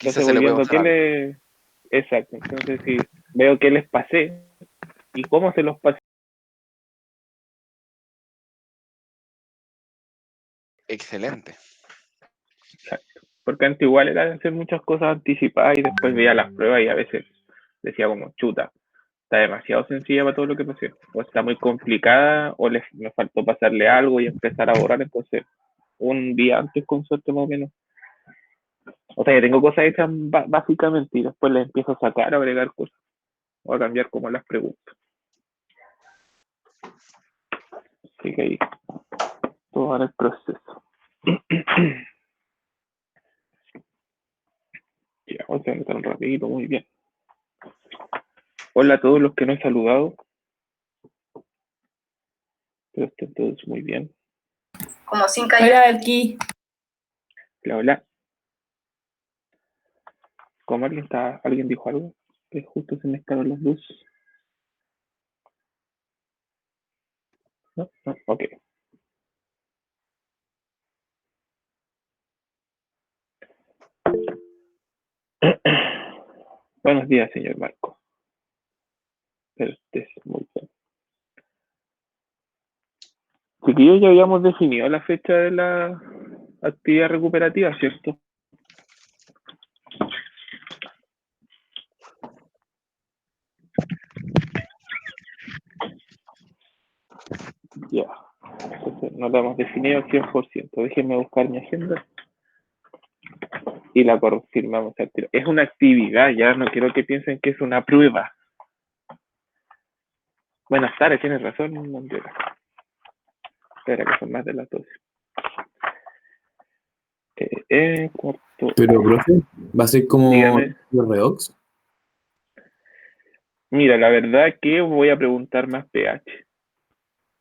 Entonces quizás se voy le puede viendo mostrar algo. Exacto, entonces si veo qué les pasé y cómo se los pasé. Excelente. Exacto. Porque antes igual era de hacer muchas cosas anticipadas y después veía las pruebas y a veces decía como, chuta, está demasiado sencilla para todo lo que pasé. O está muy complicada o me faltó pasarle algo y empezar a borrar. Entonces, un día antes con suerte más o menos. O sea, ya tengo cosas hechas básicamente y después les empiezo a sacar, a agregar cosas o a cambiar como las preguntas. Así que ahí, todo en el proceso. Ya, vamos a entrar rapidito, muy bien. Hola a todos los que no he saludado. Pero estén todos muy bien. Como sin caer aquí. Hola, hola. Como alguien dijo algo, que justo se me escaparon las luces. No, no, ok. Buenos días, señor Marco. Pero estés muy bien. Chiquillos, ya habíamos definido la fecha de la actividad recuperativa, ¿cierto? Ya. Entonces, no la hemos definido al 100%. Déjenme buscar mi agenda y la confirmamos al tiro. Es una actividad, ya no quiero que piensen que es una prueba. Buenas tardes, tienes razón, Mandela. Espera, que son más de las 12. Cuarto. Pero, profe, ¿va a ser como Dígame. Redox? Mira, la verdad que voy a preguntar más pH,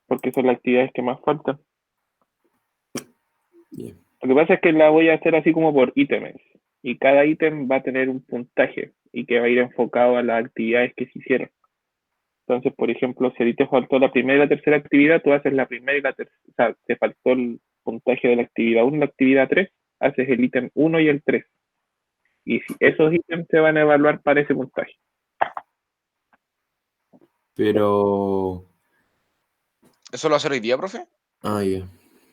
porque son las actividades que más faltan. Bien. Lo que pasa es que la voy a hacer así como por ítems, y cada ítem va a tener un puntaje y que va a ir enfocado a las actividades que se hicieron. Entonces, por ejemplo, si a ti te faltó la primera y la tercera actividad, tú haces la primera y la tercera, o sea, te faltó el puntaje de la actividad 1 y la actividad 3, haces el ítem 1 y el 3. Y si esos ítems se van a evaluar para ese puntaje. Pero... ¿Eso lo va a hacer hoy día, profe? Ah, ya.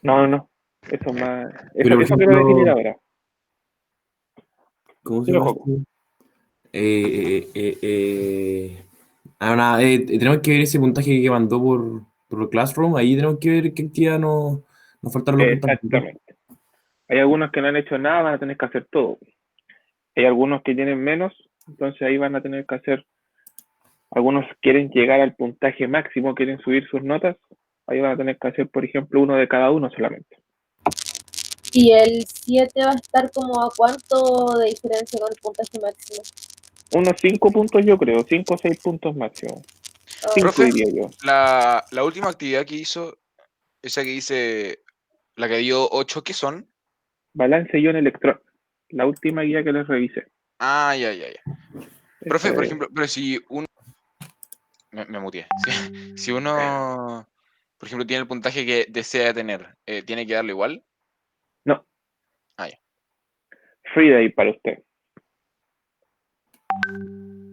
No, no, eso más, Pero, por eso quiero definir ejemplo, ahora. ¿cómo se Dime, llama Joco. esto? Nada, tenemos que ver ese puntaje que mandó por Classroom. Ahí tenemos que ver qué actividad nos faltaron los puntajes. Exactamente. Hay algunos que no han hecho nada, van a tener que hacer todo. Hay algunos que tienen menos, entonces ahí van a tener que hacer. Algunos quieren llegar al puntaje máximo, quieren subir sus notas, ahí van a tener que hacer, por ejemplo, uno de cada uno solamente. ¿Y el 7 va a estar como a cuánto de diferencia con el puntaje máximo? Unos 5 puntos yo creo, 5 o 6 puntos máximo. 5 Profe, diría yo. la última actividad que hizo, esa que dice, la que dio 8, ¿qué son? Balance ion electrón. La última guía que les revisé. Ah, ya, ya, ya. Esa Profe, por es. ejemplo, pero si uno... Me muteé. Si uno, por ejemplo, tiene el puntaje que desea tener, ¿tiene que darle igual? No, Ah, ya. free day para usted.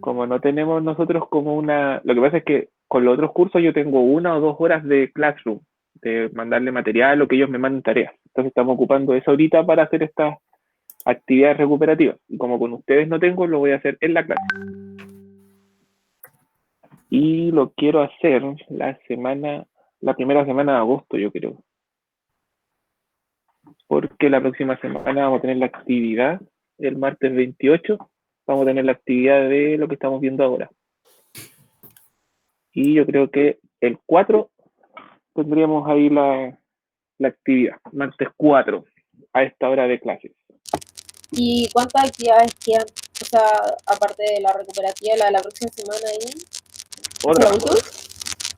Como no tenemos nosotros como una. Lo que pasa es que con los otros cursos yo tengo 1 o 2 horas de classroom, de mandarle material o que ellos me manden tareas. Entonces estamos ocupando eso ahorita para hacer estas actividades recuperativas. Y como con ustedes no tengo, lo voy a hacer en la clase. Y lo quiero hacer la primera semana de agosto, yo creo. Porque la próxima semana vamos a tener la actividad, el martes 28, vamos a tener la actividad de lo que estamos viendo ahora. Y yo creo que el 4 tendríamos ahí la actividad, martes 4, a esta hora de clases. ¿Y cuántas actividades quedan? O sea, aparte de la recuperativa, la de la próxima semana ahí. Otra. ¿La última?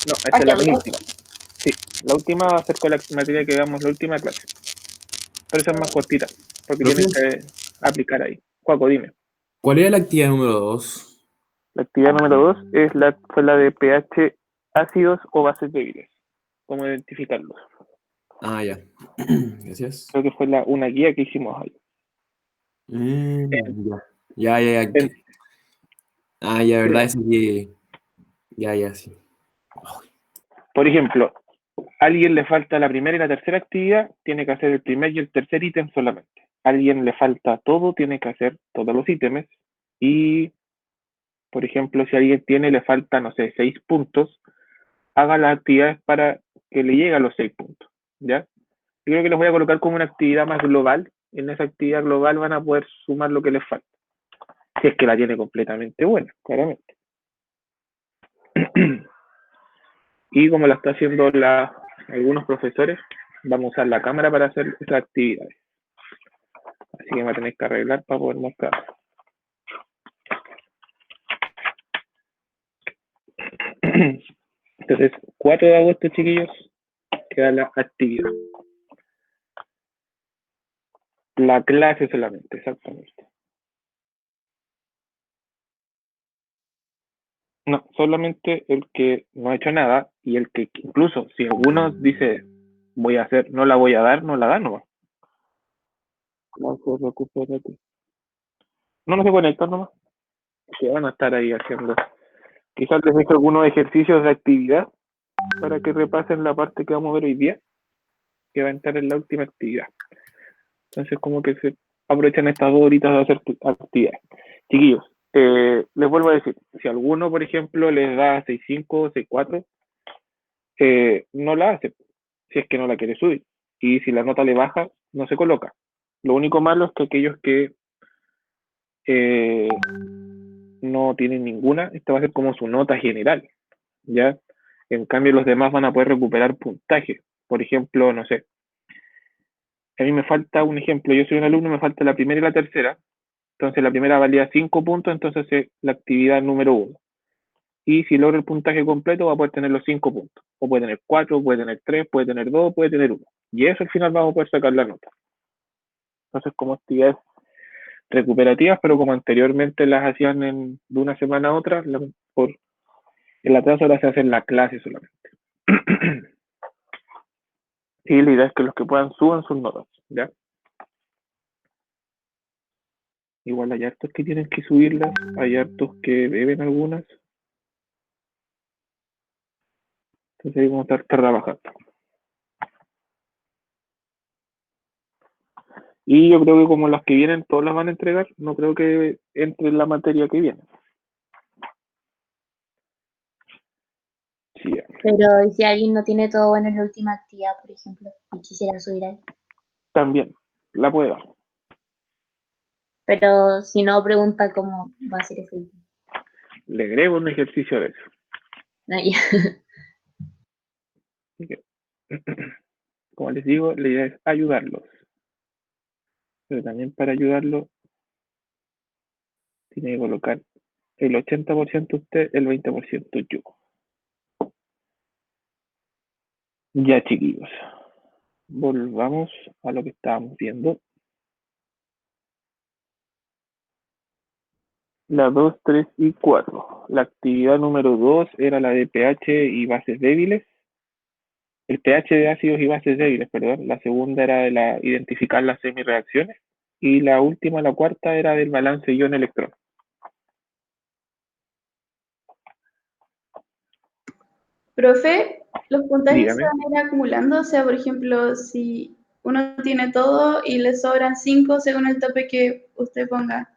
No, esta es la penúltima. Sí, la última va a ser con la materia que veamos la última clase. Pero esa es más cortita, porque Profe, tienen que aplicar ahí. Juaco, dime. ¿cuál era la actividad número 2? La actividad número 2 fue la de pH ácidos o bases débiles. ¿Cómo identificarlos? Ah, ya. Gracias. Creo que fue una guía que hicimos ahí. Ya. En- Ya, verdad, eh, eso que. Ya, sí. por ejemplo, a alguien le falta la primera y la tercera actividad, tiene que hacer el primer y el tercer ítem solamente. A alguien le falta todo, tiene que hacer todos los ítems. Y, por ejemplo, si a alguien le falta, no sé, 6 puntos, haga las actividades para que le llegue a los 6 puntos. ¿Ya? Yo creo que les voy a colocar como una actividad más global. En esa actividad global van a poder sumar lo que les falta. Si es que la tiene completamente buena, claramente. Y como la está haciendo algunos profesores, vamos a usar la cámara para hacer esas actividades. Así que me voy a tener que arreglar para poder mostrar. Entonces, 4 de agosto, chiquillos, queda la actividad. La clase solamente, exactamente. No, solamente el que no ha hecho nada y el que incluso si alguno dice voy a hacer, no la voy a dar, no la da nomás. No se preocupe de ti. No se conectan nomás. Que van a estar ahí haciendo. Quizás les dejo algunos ejercicios de actividad para que repasen la parte que vamos a ver hoy día, que va a entrar en la última actividad. Entonces, como que se aprovechan estas 2 horitas de hacer actividades. Chiquillos, les vuelvo a decir, si alguno, por ejemplo, les da 6.5 o 6.4, no la hace, si es que no la quiere subir. Y si la nota le baja, no se coloca. Lo único malo es que aquellos que no tienen ninguna, esta va a ser como su nota general, ¿ya? En cambio, los demás van a poder recuperar puntaje. Por ejemplo, no sé, a mí me falta un ejemplo, yo soy un alumno, me falta la primera y la tercera, entonces la primera valía 5 puntos, entonces es la actividad número 1. Y si logra el puntaje completo, va a poder tener los 5 puntos. O puede tener 4, puede tener 3, puede tener 2, puede tener 1. Y eso al final vamos a poder sacar la nota. Entonces, como actividades recuperativas, pero como anteriormente las hacían de una semana a otra, por el atraso ahora se hace en la clase solamente. Y la idea es que los que puedan suban sus notas, ¿ya? Igual hay hartos que tienen que subirlas, hay hartos que deben algunas. Entonces ahí vamos a estar trabajando. Y yo creo que como las que vienen, todas las van a entregar, no creo que entre en la materia que viene. Sí, ya. Pero ¿y si alguien no tiene todo bueno en la última actividad, por ejemplo, y quisiera subir ahí? También la puede dar. Pero si no, pregunta cómo va a ser ese último. Le agrego un ejercicio de eso. Ah, ya. Así que, como les digo, la idea es ayudarlos. Pero también para ayudarlos, tiene que colocar el 80% usted, el 20% yo. Ya, chiquillos. Volvamos a lo que estábamos viendo. La 2, 3 y 4. La actividad número 2 era la de pH y bases débiles. El pH de ácidos y bases débiles, perdón. La segunda era de identificar las semireacciones. Y la última, la cuarta, era del balance ion-electrón. Profe, los puntajes se Dígame. van a ir acumulando, o sea, por ejemplo, si uno tiene todo y le sobran 5 según el tope que usted ponga,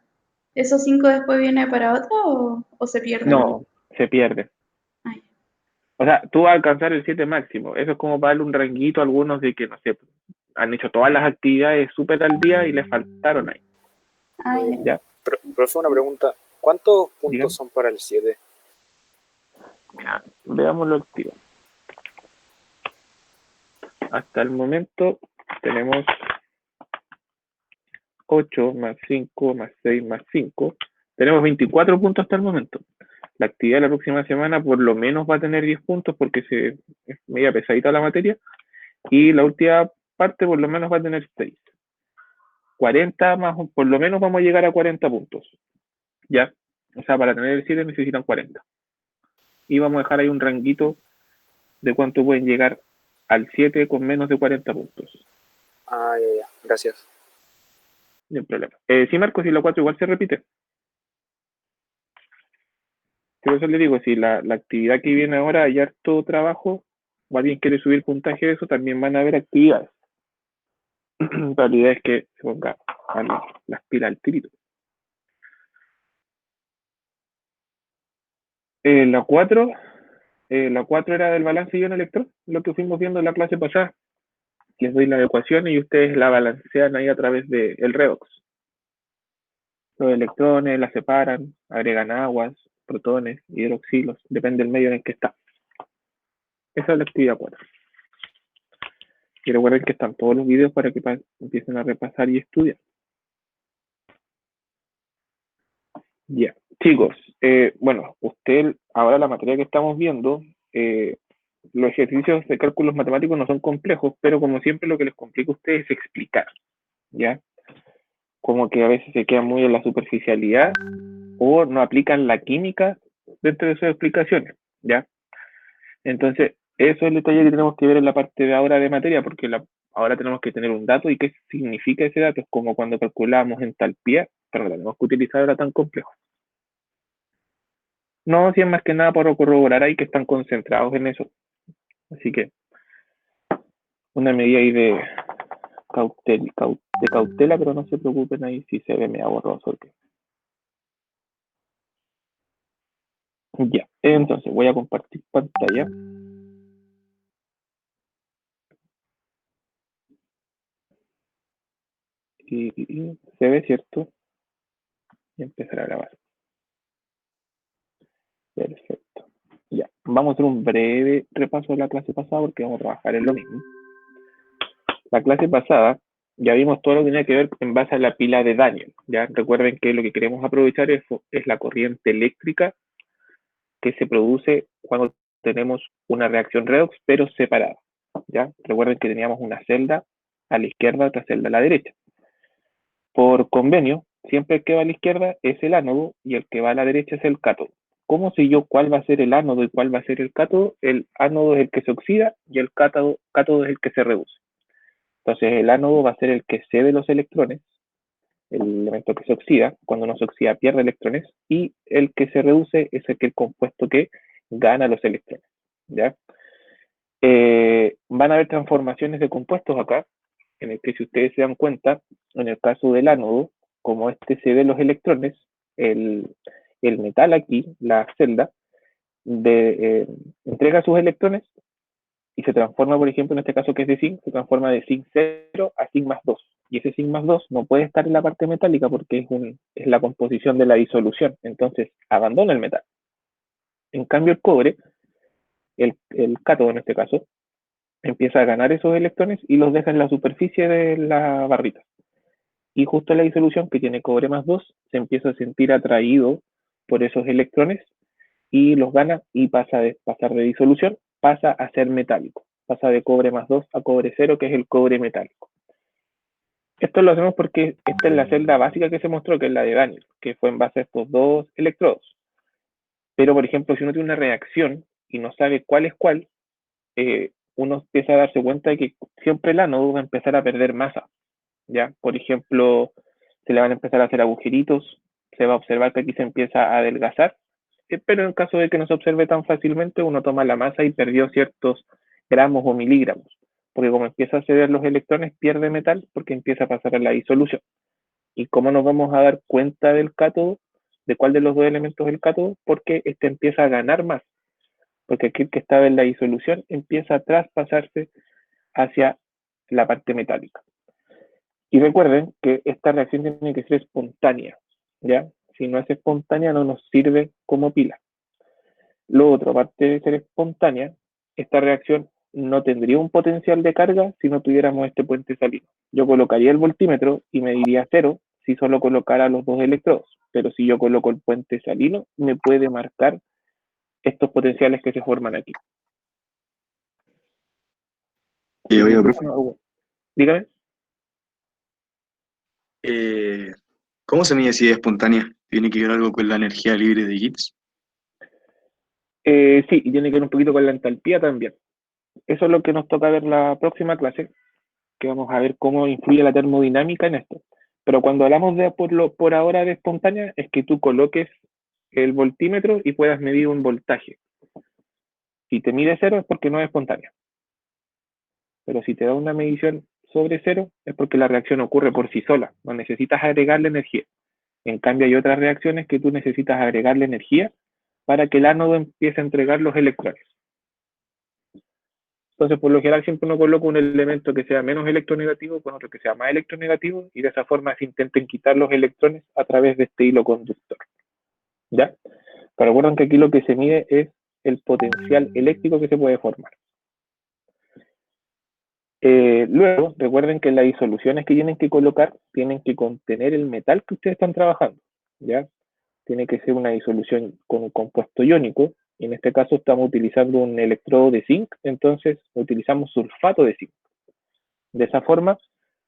¿esos 5 después viene para otro o se pierden? No, se pierde. Ay. O sea, tú vas a alcanzar el 7 máximo. Eso es como para darle un ranguito a algunos de que, no sé, han hecho todas las actividades súper al día y les faltaron ahí. Ay, ¿Ya? Profe, una pregunta. ¿Cuántos puntos Dígame. son para el 7? Ya, veámoslo activo. Hasta el momento tenemos 8 más 5 más 6 más 5. Tenemos 24 puntos hasta el momento. La actividad de la próxima semana por lo menos va a tener 10 puntos porque es media pesadita la materia. Y la última parte por lo menos va a tener 6. 40 más, por lo menos vamos a llegar a 40 puntos. ¿Ya? O sea, para tener el 7 necesitan 40. Y vamos a dejar ahí un ranguito de cuánto pueden llegar al 7 con menos de 40 puntos. Ah, ya. Gracias. No hay problema. Sí, Marcos, y la 4 igual se repite. Por eso le digo, si la actividad que viene ahora hay harto trabajo, o alguien quiere subir puntaje de eso, también van a haber actividades. Pero la idea es que se ponga las pilas al tirito. La 4 era del balance ion-electrón, lo que fuimos viendo en la clase pasada. Les doy la ecuación y ustedes la balancean ahí a través del redox. Los electrones la separan, agregan aguas, protones, hidroxilos, depende del medio en el que está. Esa es la actividad 4. Y recuerden que están todos los videos para que empiecen a repasar y estudiar. Ya, chicos, bueno, ahora la materia que estamos viendo, los ejercicios de cálculos matemáticos no son complejos, pero como siempre lo que les complica a ustedes es explicar, ¿ya? Como que a veces se quedan muy en la superficialidad o no aplican la química dentro de sus explicaciones, ¿ya? Entonces, eso es el detalle que tenemos que ver en la parte de ahora de materia, porque ahora tenemos que tener un dato y qué significa ese dato. Es como cuando calculamos entalpía, pero no tenemos que utilizar ahora tan complejo. No, si es más que nada por corroborar ahí que están concentrados en eso. Así que, una medida ahí de cautela, pero no se preocupen ahí si se ve medio borroso. Okay. Ya, entonces voy a compartir pantalla. Y se ve, ¿cierto? Y empezar a grabar. Perfecto. Ya, vamos a hacer un breve repaso de la clase pasada porque vamos a trabajar en lo mismo. La clase pasada ya vimos todo lo que tiene que ver en base a la pila de Daniel. Ya recuerden que lo que queremos aprovechar es la corriente eléctrica que se produce cuando tenemos una reacción redox, pero separada. ¿Ya? Recuerden que teníamos una celda a la izquierda, otra celda a la derecha. Por convenio, siempre el que va a la izquierda es el ánodo y el que va a la derecha es el cátodo. ¿Cómo sé yo cuál va a ser el ánodo y cuál va a ser el cátodo? El ánodo es el que se oxida y el cátodo es el que se reduce. Entonces el ánodo va a ser el que cede los electrones, el elemento que se oxida, cuando no se oxida pierde electrones, y el que se reduce es el compuesto que gana los electrones. ¿Ya? Van a haber transformaciones de compuestos acá, en el que si ustedes se dan cuenta, en el caso del ánodo, como este cede los electrones, el metal aquí, la celda, entrega sus electrones y se transforma, por ejemplo, en este caso que es de zinc, se transforma de zinc 0 a zinc más 2. Y ese zinc más 2 no puede estar en la parte metálica porque es la composición de la disolución. Entonces, abandona el metal. En cambio, el cobre, el cátodo en este caso, empieza a ganar esos electrones y los deja en la superficie de la barrita. Y justo en la disolución, que tiene cobre más 2, se empieza a sentir atraído por esos electrones y los gana y pasar de disolución, pasa a ser metálico. Pasa de cobre más 2 a cobre 0, que es el cobre metálico. Esto lo hacemos porque esta es la celda básica que se mostró, que es la de Daniel, que fue en base a estos dos electrodos. Pero, por ejemplo, si uno tiene una reacción y no sabe cuál es cuál, uno empieza a darse cuenta de que siempre el ánodo va a empezar a perder masa. ¿Ya? Por ejemplo, se le van a empezar a hacer agujeritos, se va a observar que aquí se empieza a adelgazar, pero en caso de que no se observe tan fácilmente, uno toma la masa y perdió ciertos gramos o miligramos, porque como empieza a ceder los electrones, pierde metal porque empieza a pasar a la disolución. ¿Y cómo nos vamos a dar cuenta del cátodo? ¿De cuál de los dos elementos es el cátodo? Porque este empieza a ganar más, porque aquel que estaba en la disolución empieza a traspasarse hacia la parte metálica. Y recuerden que esta reacción tiene que ser espontánea, ¿ya? Si no es espontánea, no nos sirve como pila. Lo otro, aparte de ser espontánea, esta reacción no tendría un potencial de carga si no tuviéramos este puente salino. Yo colocaría el voltímetro y mediría 0 si solo colocara los dos electrodos, pero si yo coloco el puente salino, me puede marcar estos potenciales que se forman aquí. Oiga, profe, Dígame. ¿cómo se mide si es espontánea? ¿Tiene que ver algo con la energía libre de Gibbs? Sí, y tiene que ver un poquito con la entalpía también. Eso es lo que nos toca ver la próxima clase, que vamos a ver cómo influye la termodinámica en esto. Pero cuando hablamos de por ahora de espontánea, es que tú coloques el voltímetro y puedas medir un voltaje. Si te mide 0 es porque no es espontánea. Pero si te da una medición sobre 0 es porque la reacción ocurre por sí sola. No necesitas agregarle energía. En cambio, hay otras reacciones que tú necesitas agregarle energía para que el ánodo empiece a entregar los electrones. Entonces, por lo general, siempre uno coloca un elemento que sea menos electronegativo con otro que sea más electronegativo y de esa forma se intenten quitar los electrones a través de este hilo conductor. ¿Ya? Pero recuerden que aquí lo que se mide es el potencial eléctrico que se puede formar. Luego, recuerden que las disoluciones que tienen que colocar tienen que contener el metal que ustedes están trabajando. ¿Ya? Tiene que ser una disolución con un compuesto iónico. Y en este caso estamos utilizando un electrodo de zinc, entonces utilizamos sulfato de zinc. De esa forma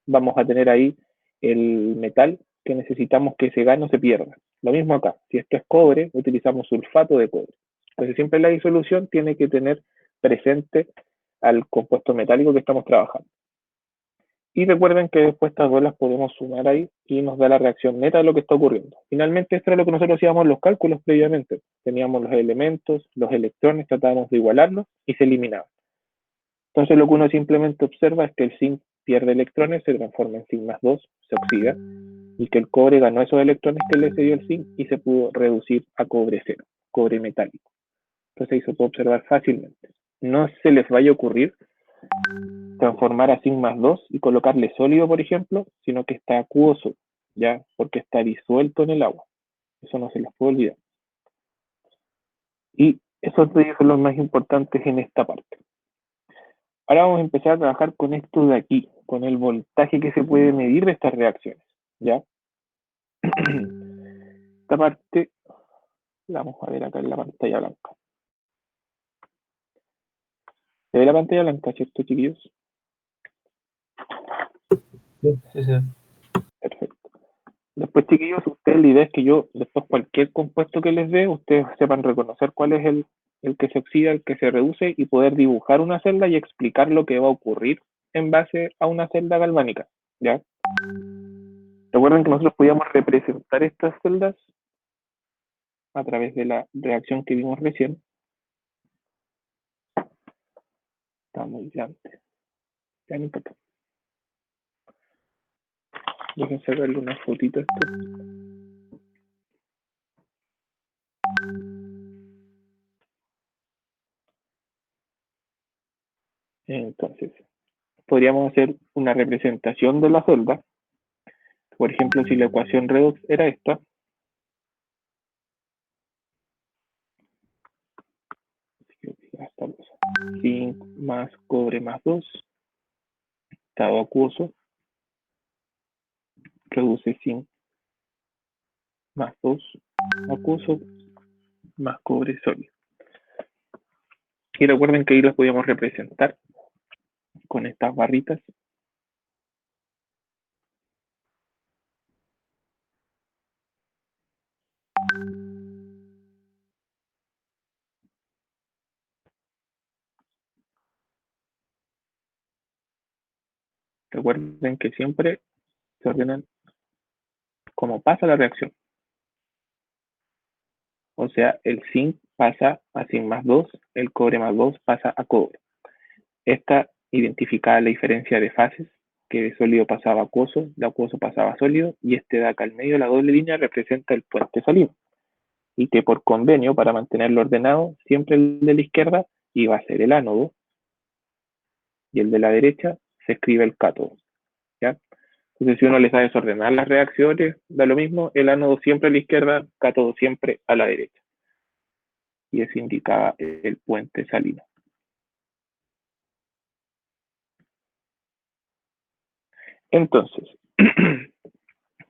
vamos a tener ahí el metal que necesitamos que ese gas no se pierda. Lo mismo acá, si esto es cobre, utilizamos sulfato de cobre. Entonces siempre la disolución tiene que tener presente al compuesto metálico que estamos trabajando. Y recuerden que después estas dos las podemos sumar ahí y nos da la reacción neta de lo que está ocurriendo. Finalmente esto era lo que nosotros hacíamos en los cálculos previamente. Teníamos los elementos, los electrones, tratábamos de igualarlos y se eliminaban. Entonces lo que uno simplemente observa es que el zinc pierde electrones, se transforma en zinc más 2, se oxida, y que el cobre ganó esos electrones que le cedió el zinc y se pudo reducir a cobre cero, cobre metálico. Entonces ahí se puede observar fácilmente. No se les vaya a ocurrir transformar a zinc más 2 y colocarle sólido, por ejemplo, sino que está acuoso, ¿ya? Porque está disuelto en el agua. Eso no se les puede olvidar. Y esos detalles son los más importantes en esta parte. Ahora vamos a empezar a trabajar con esto de aquí, con el voltaje que se puede medir de estas reacciones, ¿ya? Esta parte la vamos a ver acá en la pantalla blanca. ¿Se ve la pantalla blanca, cierto, chiquillos? Sí, sí, sí. Perfecto. Después, chiquillos, ustedes, la idea es que yo, después cualquier compuesto que les dé, ustedes sepan reconocer cuál es el que se oxida, el que se reduce y poder dibujar una celda y explicar lo que va a ocurrir en base a una celda galvánica, ¿ya? Recuerden que nosotros podíamos representar estas celdas a través de la reacción que vimos recién. Está muy grande. Ya no importa. Dejen sacarle una fotito a esto. Entonces, podríamos hacer una representación de la celda. Por ejemplo, si la ecuación redox era esta, zinc más cobre más 2, estado acuoso, reduce zinc más 2, acuoso, más cobre sólido. Y recuerden que ahí los podíamos representar con estas barritas. Recuerden que siempre se ordenan como pasa la reacción. O sea, el zinc pasa a zinc más 2, el cobre más 2 pasa a cobre. Esta identificaba la diferencia de fases, que de sólido pasaba a acuoso, de acuoso pasaba a sólido, y este de acá al medio, la doble línea, representa el puente salino. Y que por convenio, para mantenerlo ordenado, siempre el de la izquierda iba a ser el ánodo, y el de la derecha se escribe el cátodo, ¿ya? Entonces, si uno les va a desordenar las reacciones, da lo mismo, el ánodo siempre a la izquierda, cátodo siempre a la derecha. Y eso indicaba el puente salino. Entonces,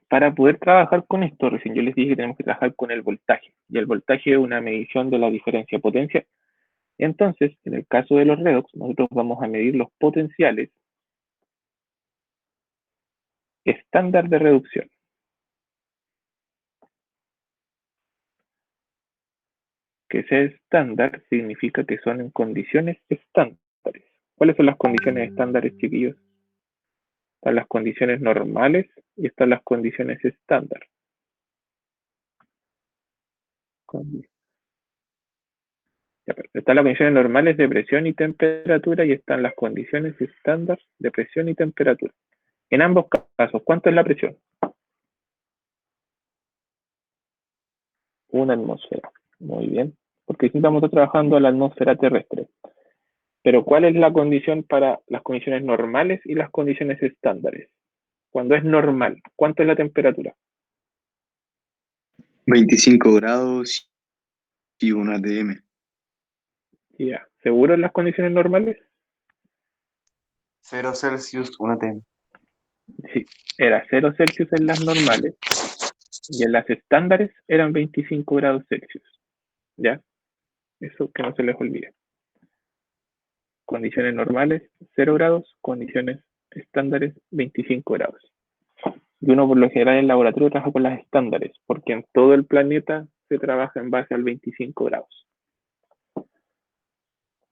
para poder trabajar con esto, recién yo les dije que tenemos que trabajar con el voltaje. Y el voltaje es una medición de la diferencia potencial. Entonces, en el caso de los redox, nosotros vamos a medir los potenciales estándar de reducción. Que sea estándar significa que son en condiciones estándares. ¿Cuáles son las condiciones estándares, chiquillos? Están las condiciones normales y están las condiciones estándar. Están las condiciones normales de presión y temperatura y están las condiciones estándar de presión y temperatura. En ambos casos, ¿cuánto es la presión? 1 atmósfera. Muy bien. Porque aquí estamos trabajando a la atmósfera terrestre. Pero ¿cuál es la condición para las condiciones normales y las condiciones estándares? Cuando es normal, ¿cuánto es la temperatura? 25 grados y 1 atm. Ya. ¿Seguro en las condiciones normales? 0 Celsius, 1 atm. Sí. Era 0 Celsius en las normales y en las estándares eran 25 grados Celsius. ¿Ya? Eso que no se les olvide. Condiciones normales, 0 grados. Condiciones estándares, 25 grados. Y uno por lo general en el laboratorio trabaja con las estándares, porque en todo el planeta se trabaja en base al 25 grados.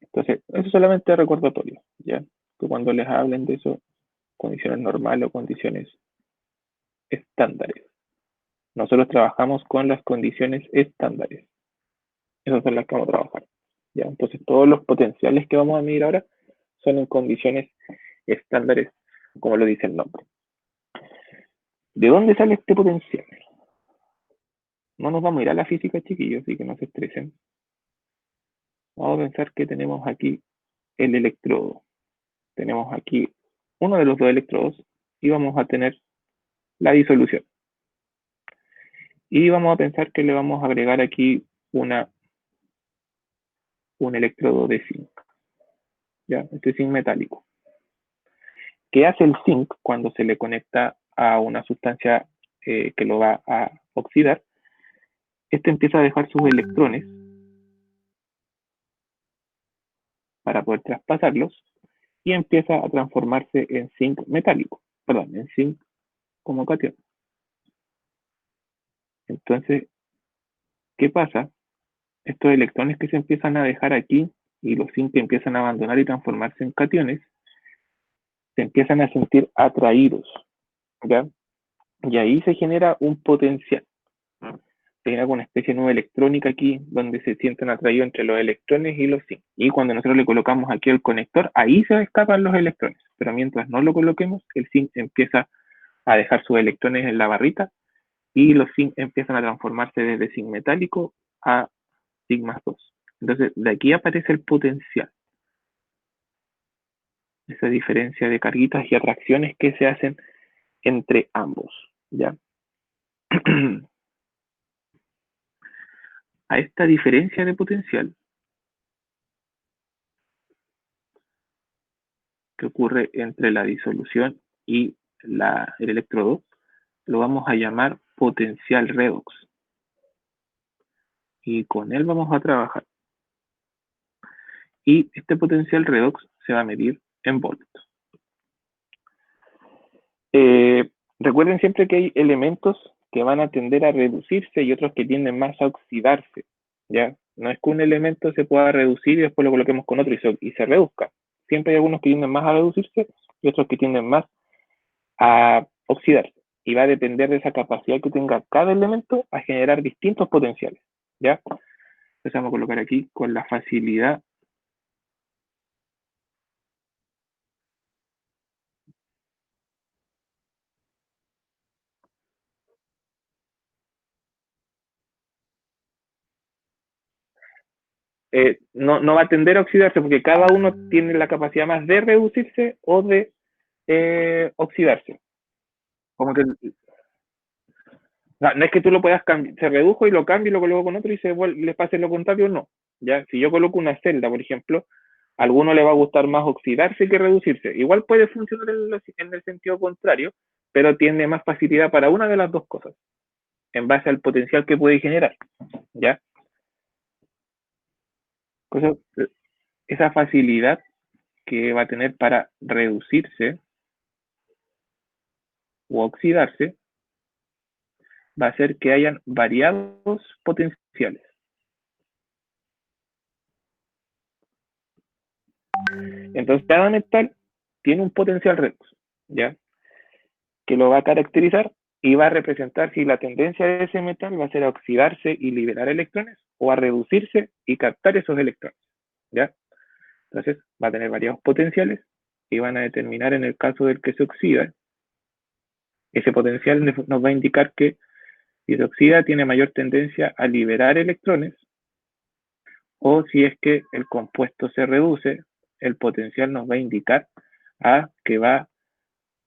Entonces, eso es solamente recordatorio, ¿ya? Que cuando les hablen de eso, condiciones normales o condiciones estándares. Nosotros trabajamos con las condiciones estándares. Esas son las que vamos a trabajar, ¿ya? Entonces, todos los potenciales que vamos a medir ahora son en condiciones estándares, como lo dice el nombre. ¿De dónde sale este potencial? No nos vamos a ir a la física, chiquillos, así que no se estresen. Vamos a pensar que tenemos aquí el electrodo. Tenemos aquí uno de los dos electrodos y vamos a tener la disolución. Y vamos a pensar que le vamos a agregar aquí un electrodo de zinc. ¿Ya? Este zinc metálico. ¿Qué hace el zinc cuando se le conecta a una sustancia que lo va a oxidar? Este empieza a dejar sus electrones para poder traspasarlos y empieza a transformarse en zinc metálico, perdón, en zinc como cation. Entonces, ¿qué pasa? Estos electrones que se empiezan a dejar aquí y los zinc que empiezan a abandonar y transformarse en cationes, se empiezan a sentir atraídos, ¿ya? Y ahí se genera un potencial. Se genera una especie de nube electrónica aquí, donde se sienten atraídos entre los electrones y los zinc. Y cuando nosotros le colocamos aquí el conector, ahí se escapan los electrones. Pero mientras no lo coloquemos, el zinc empieza a dejar sus electrones en la barrita y los zinc empiezan a transformarse desde zinc metálico a zinc más 2. Entonces, de aquí aparece el potencial. Esa diferencia de carguitas y atracciones que se hacen entre ambos, ¿ya? A esta diferencia de potencial que ocurre entre la disolución y el electrodo, lo vamos a llamar potencial redox. Y con él vamos a trabajar. Y este potencial redox se va a medir en volts. Recuerden siempre que hay elementos que van a tender a reducirse y otros que tienden más a oxidarse, ¿ya? No es que un elemento se pueda reducir y después lo coloquemos con otro y se reduzca. Siempre hay algunos que tienden más a reducirse y otros que tienden más a oxidarse. Y va a depender de esa capacidad que tenga cada elemento a generar distintos potenciales, ¿ya? Entonces vamos a colocar aquí con la facilidad no va a tender a oxidarse porque cada uno tiene la capacidad más de reducirse o de oxidarse. Como que no es que tú lo puedas cambiar, se redujo y lo cambio y lo coloco con otro y le pase lo contrario, no. Ya, si yo coloco una celda, por ejemplo, a alguno le va a gustar más oxidarse que reducirse. Igual puede funcionar en el sentido contrario, pero tiene más facilidad para una de las dos cosas, en base al potencial que puede generar. ¿Ya? Entonces, esa facilidad que va a tener para reducirse o oxidarse va a hacer que hayan variados potenciales. Entonces, cada metal tiene un potencial redox, ¿ya? que lo va a caracterizar y va a representar si la tendencia de ese metal va a ser a oxidarse y liberar electrones o a reducirse y captar esos electrones, ¿ya? Entonces va a tener variados potenciales y van a determinar en el caso del que se oxida, ese potencial nos va a indicar que si se oxida tiene mayor tendencia a liberar electrones, o si es que el compuesto se reduce, el potencial nos va a indicar a que va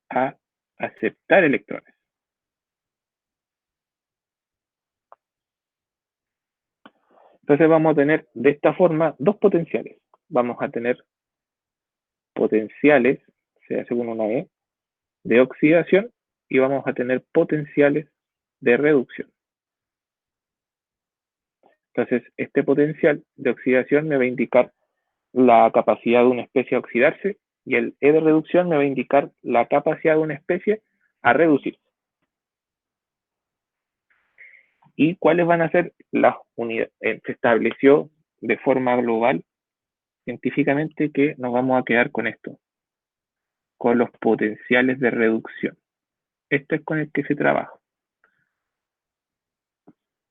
a aceptar electrones. Entonces vamos a tener de esta forma dos potenciales. Vamos a tener potenciales, se hace con una E, de oxidación, y vamos a tener potenciales de reducción. Entonces, este potencial de oxidación me va a indicar la capacidad de una especie a oxidarse, y el E de reducción me va a indicar la capacidad de una especie a reducirse. ¿Y cuáles van a ser las unidades? Se estableció de forma global, científicamente, que nos vamos a quedar con esto, con los potenciales de reducción. Este es con el que se trabaja.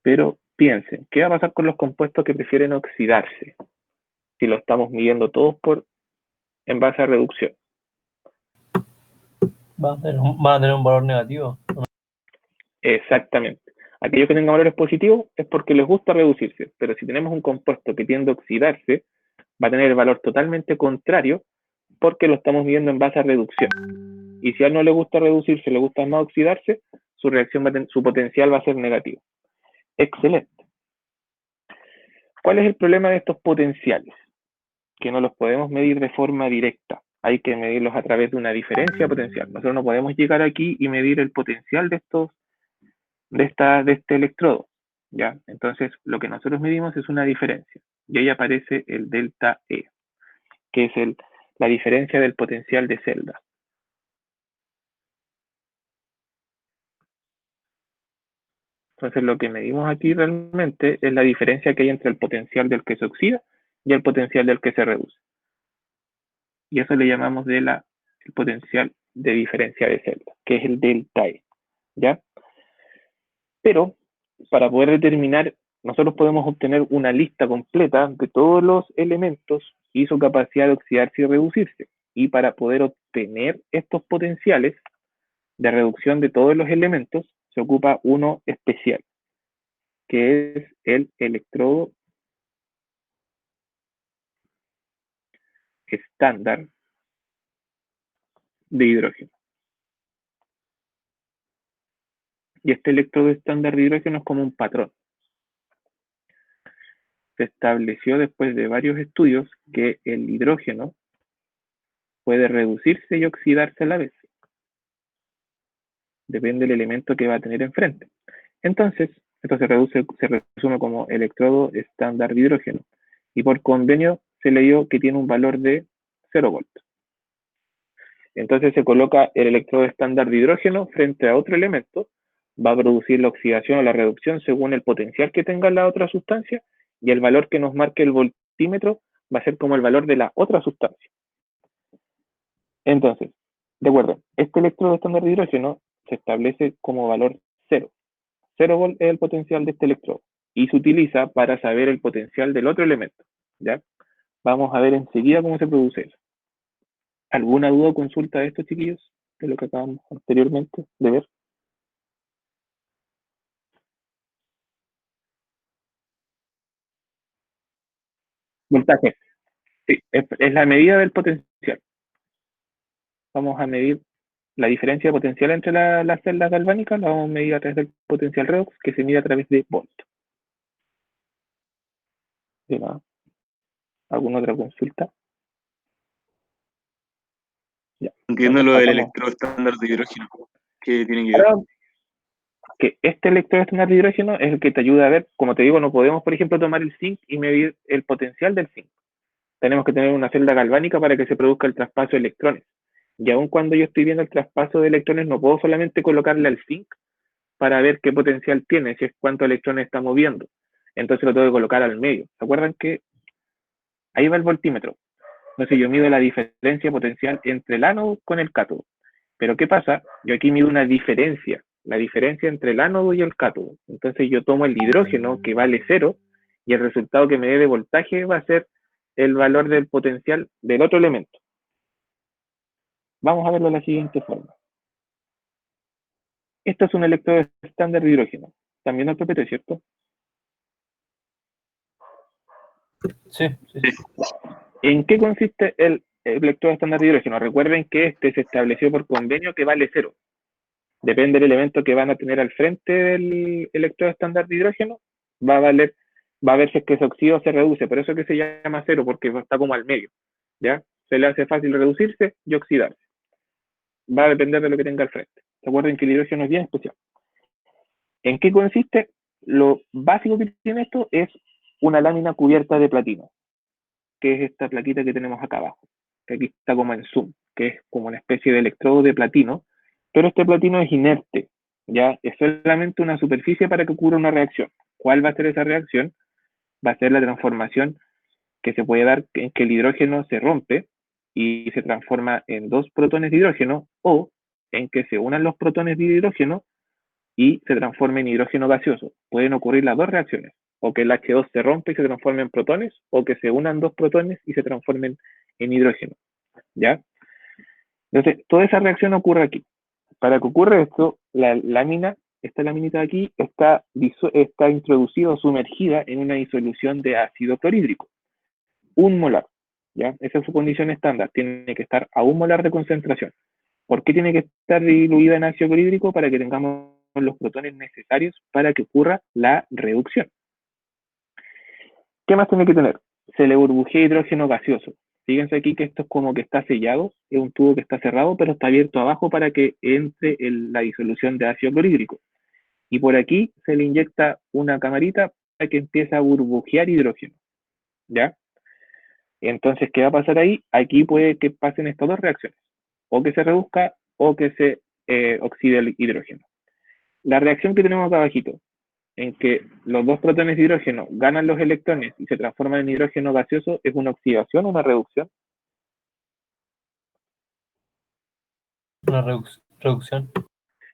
Pero piensen, ¿qué va a pasar con los compuestos que prefieren oxidarse? Si lo estamos midiendo todos en base a reducción. Va a tener un valor negativo. Exactamente. Aquellos que tengan valores positivos es porque les gusta reducirse, pero si tenemos un compuesto que tiende a oxidarse, va a tener el valor totalmente contrario porque lo estamos midiendo en base a reducción. Y si a él no le gusta reducirse, le gusta más oxidarse, su reacción su potencial va a ser negativo. Excelente. ¿Cuál es el problema de estos potenciales? Que no los podemos medir de forma directa. Hay que medirlos a través de una diferencia potencial. Nosotros no podemos llegar aquí y medir el potencial de este electrodo, ¿ya? Entonces, lo que nosotros medimos es una diferencia. Y ahí aparece el delta E, que es la diferencia del potencial de celda. Entonces, lo que medimos aquí realmente es la diferencia que hay entre el potencial del que se oxida y el potencial del que se reduce. Y eso le llamamos el potencial de diferencia de celda, que es el delta E, ¿ya? Pero, para poder determinar, nosotros podemos obtener una lista completa de todos los elementos y su capacidad de oxidarse y reducirse. Y para poder obtener estos potenciales de reducción de todos los elementos, se ocupa uno especial, que es el electrodo estándar de hidrógeno. Y este electrodo estándar de hidrógeno es como un patrón. Se estableció después de varios estudios que el hidrógeno puede reducirse y oxidarse a la vez. Depende del elemento que va a tener enfrente. Entonces, esto se resume como electrodo estándar de hidrógeno. Y por convenio se leyó que tiene un valor de 0 voltios. Entonces se coloca el electrodo estándar de hidrógeno frente a otro elemento, va a producir la oxidación o la reducción según el potencial que tenga la otra sustancia, y el valor que nos marque el voltímetro va a ser como el valor de la otra sustancia. Entonces, recuerden, este electrodo estándar de hidrógeno se establece como valor 0. 0 volt es el potencial de este electrodo y se utiliza para saber el potencial del otro elemento, ¿ya? Vamos a ver enseguida cómo se produce eso. ¿Alguna duda o consulta de esto, chiquillos? De lo que acabamos anteriormente de ver. Voltaje. Sí, es la medida del potencial. Vamos a medir la diferencia de potencial entre las celdas galvánicas, la vamos a medir a través del potencial redox, que se mide a través de volt. ¿Alguna otra consulta? Ya. Entiendo lo del Pasamos. electrodo estándar de hidrógeno. ¿Qué tiene que ver? Ahora, que este electrodo estándar de hidrógeno es el que te ayuda a ver, como te digo, no podemos, por ejemplo, tomar el zinc y medir el potencial del zinc. Tenemos que tener una celda galvánica para que se produzca el traspaso de electrones. Y aun cuando yo estoy viendo el traspaso de electrones, no puedo solamente colocarle al zinc para ver qué potencial tiene, si es cuántos electrones está moviendo. Entonces lo tengo que colocar al medio. ¿Se acuerdan que ahí va el voltímetro? Entonces yo mido la diferencia potencial entre el ánodo con el cátodo. Pero ¿qué pasa? Yo aquí mido una diferencia, la diferencia entre el ánodo y el cátodo. Entonces yo tomo el hidrógeno que vale 0 y el resultado que me dé de voltaje va a ser el valor del potencial del otro elemento. Vamos a verlo de la siguiente forma. Esto es un electrodo estándar de hidrógeno. También el PPT, ¿cierto? Sí. ¿En qué consiste el electrodo estándar de hidrógeno? Recuerden que este se estableció por convenio que vale 0. Depende del elemento que van a tener al frente del electrodo estándar de hidrógeno, va a ver si es que se oxida o se reduce. Por eso es que se llama 0, porque está como al medio. ¿Ya? Se le hace fácil reducirse y oxidarse. Va a depender de lo que tenga al frente. Recuerden que el hidrógeno es bien especial. ¿En qué consiste? Lo básico que tiene esto es una lámina cubierta de platino, que es esta plaquita que tenemos acá abajo, que aquí está como en zoom, que es como una especie de electrodo de platino, pero este platino es inerte, ¿ya? Es solamente una superficie para que ocurra una reacción. ¿Cuál va a ser esa reacción? Va a ser la transformación que se puede dar en que el hidrógeno se rompe y se transforma en 2 protones de hidrógeno, o en que se unan los protones de hidrógeno y se transforma en hidrógeno gaseoso. Pueden ocurrir las dos reacciones, o que el H2 se rompe y se transforme en protones, o que se unan 2 protones y se transformen en hidrógeno, ¿ya? Entonces, toda esa reacción ocurre aquí. Para que ocurra esto, la lámina, esta laminita de aquí, está introducida o sumergida en una disolución de ácido clorhídrico, 1 molar, ¿ya? Esa es su condición estándar, tiene que estar a 1 molar de concentración. ¿Por qué tiene que estar diluida en ácido clorhídrico? Para que tengamos los protones necesarios para que ocurra la reducción. ¿Qué más tiene que tener? Se le burbujea hidrógeno gaseoso. Fíjense aquí que esto es como que está sellado, es un tubo que está cerrado, pero está abierto abajo para que entre la disolución de ácido clorhídrico. Y por aquí se le inyecta una camarita para que empiece a burbujear hidrógeno, ¿ya? Entonces, ¿qué va a pasar ahí? Aquí puede que pasen estas dos reacciones, o que se reduzca o que se oxide el hidrógeno. La reacción que tenemos acá abajito, en que los 2 protones de hidrógeno ganan los electrones y se transforman en hidrógeno gaseoso, ¿es una oxidación o una reducción? Una reducción.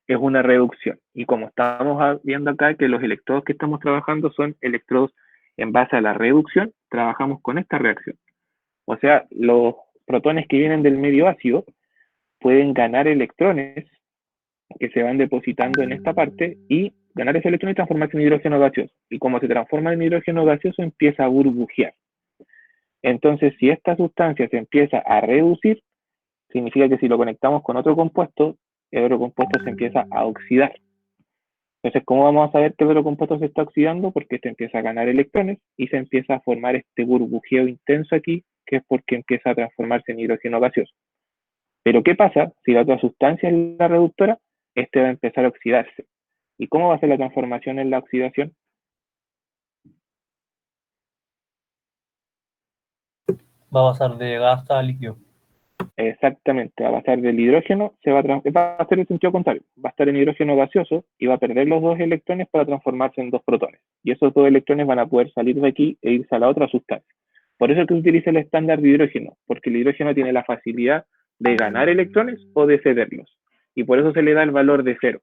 Es una reducción. Y como estamos viendo acá que los electrodos que estamos trabajando son electrodos en base a la reducción, trabajamos con esta reacción. O sea, los protones que vienen del medio ácido pueden ganar electrones que se van depositando en esta parte y ganar ese electrón y transformarse en hidrógeno gaseoso. Y como se transforma en hidrógeno gaseoso, empieza a burbujear. Entonces, si esta sustancia se empieza a reducir, significa que si lo conectamos con otro compuesto, el otro compuesto se empieza a oxidar. Entonces, ¿cómo vamos a saber que el otro compuesto se está oxidando? Porque este empieza a ganar electrones y se empieza a formar este burbujeo intenso aquí, que es porque empieza a transformarse en hidrógeno gaseoso. Pero ¿qué pasa si la otra sustancia es la reductora? Este va a empezar a oxidarse. ¿Y cómo va a ser la transformación en la oxidación? Va a pasar de gas a líquido. Exactamente, va a pasar del hidrógeno, va a hacer el sentido contrario, va a estar en hidrógeno gaseoso y va a perder los 2 electrones para transformarse en 2 protones. Y esos 2 electrones van a poder salir de aquí e irse a la otra sustancia. Por eso es que se utiliza el estándar de hidrógeno, porque el hidrógeno tiene la facilidad de ganar electrones o de cederlos. Y por eso se le da el valor de 0.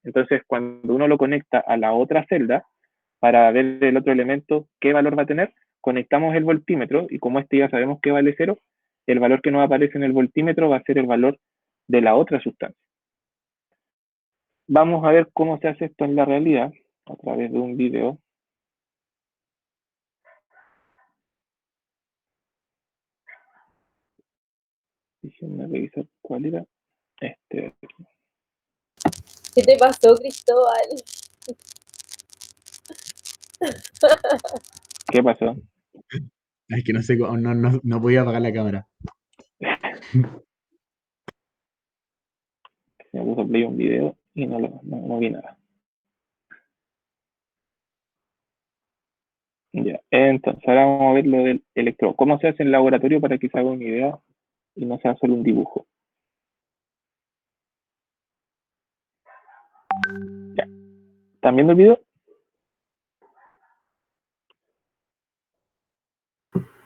Entonces, cuando uno lo conecta a la otra celda, para ver el otro elemento, qué valor va a tener, conectamos el voltímetro y como este ya sabemos que vale 0, el valor que nos aparece en el voltímetro va a ser el valor de la otra sustancia. Vamos a ver cómo se hace esto en la realidad a través de un video. Déjenme revisar cuál era. Este. ¿Qué te pasó, Cristóbal? ¿Qué pasó? Es que no sé, no podía apagar la cámara. Se me puso play un video y no vi nada. Ya, entonces ahora vamos a ver lo del electrodo. ¿Cómo se hace en laboratorio para que se haga una idea y no sea solo un dibujo? Ya. ¿Están viendo el video?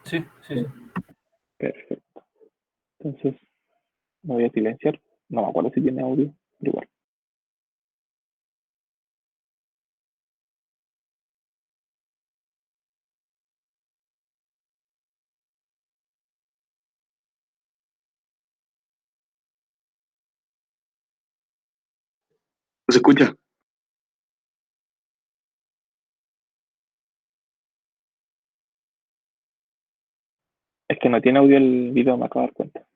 Sí. Perfecto. Entonces, me voy a silenciar No me acuerdo si tiene audio, pero igual. ¿No se escucha? Es que no tiene audio el video, me acabo de dar cuenta.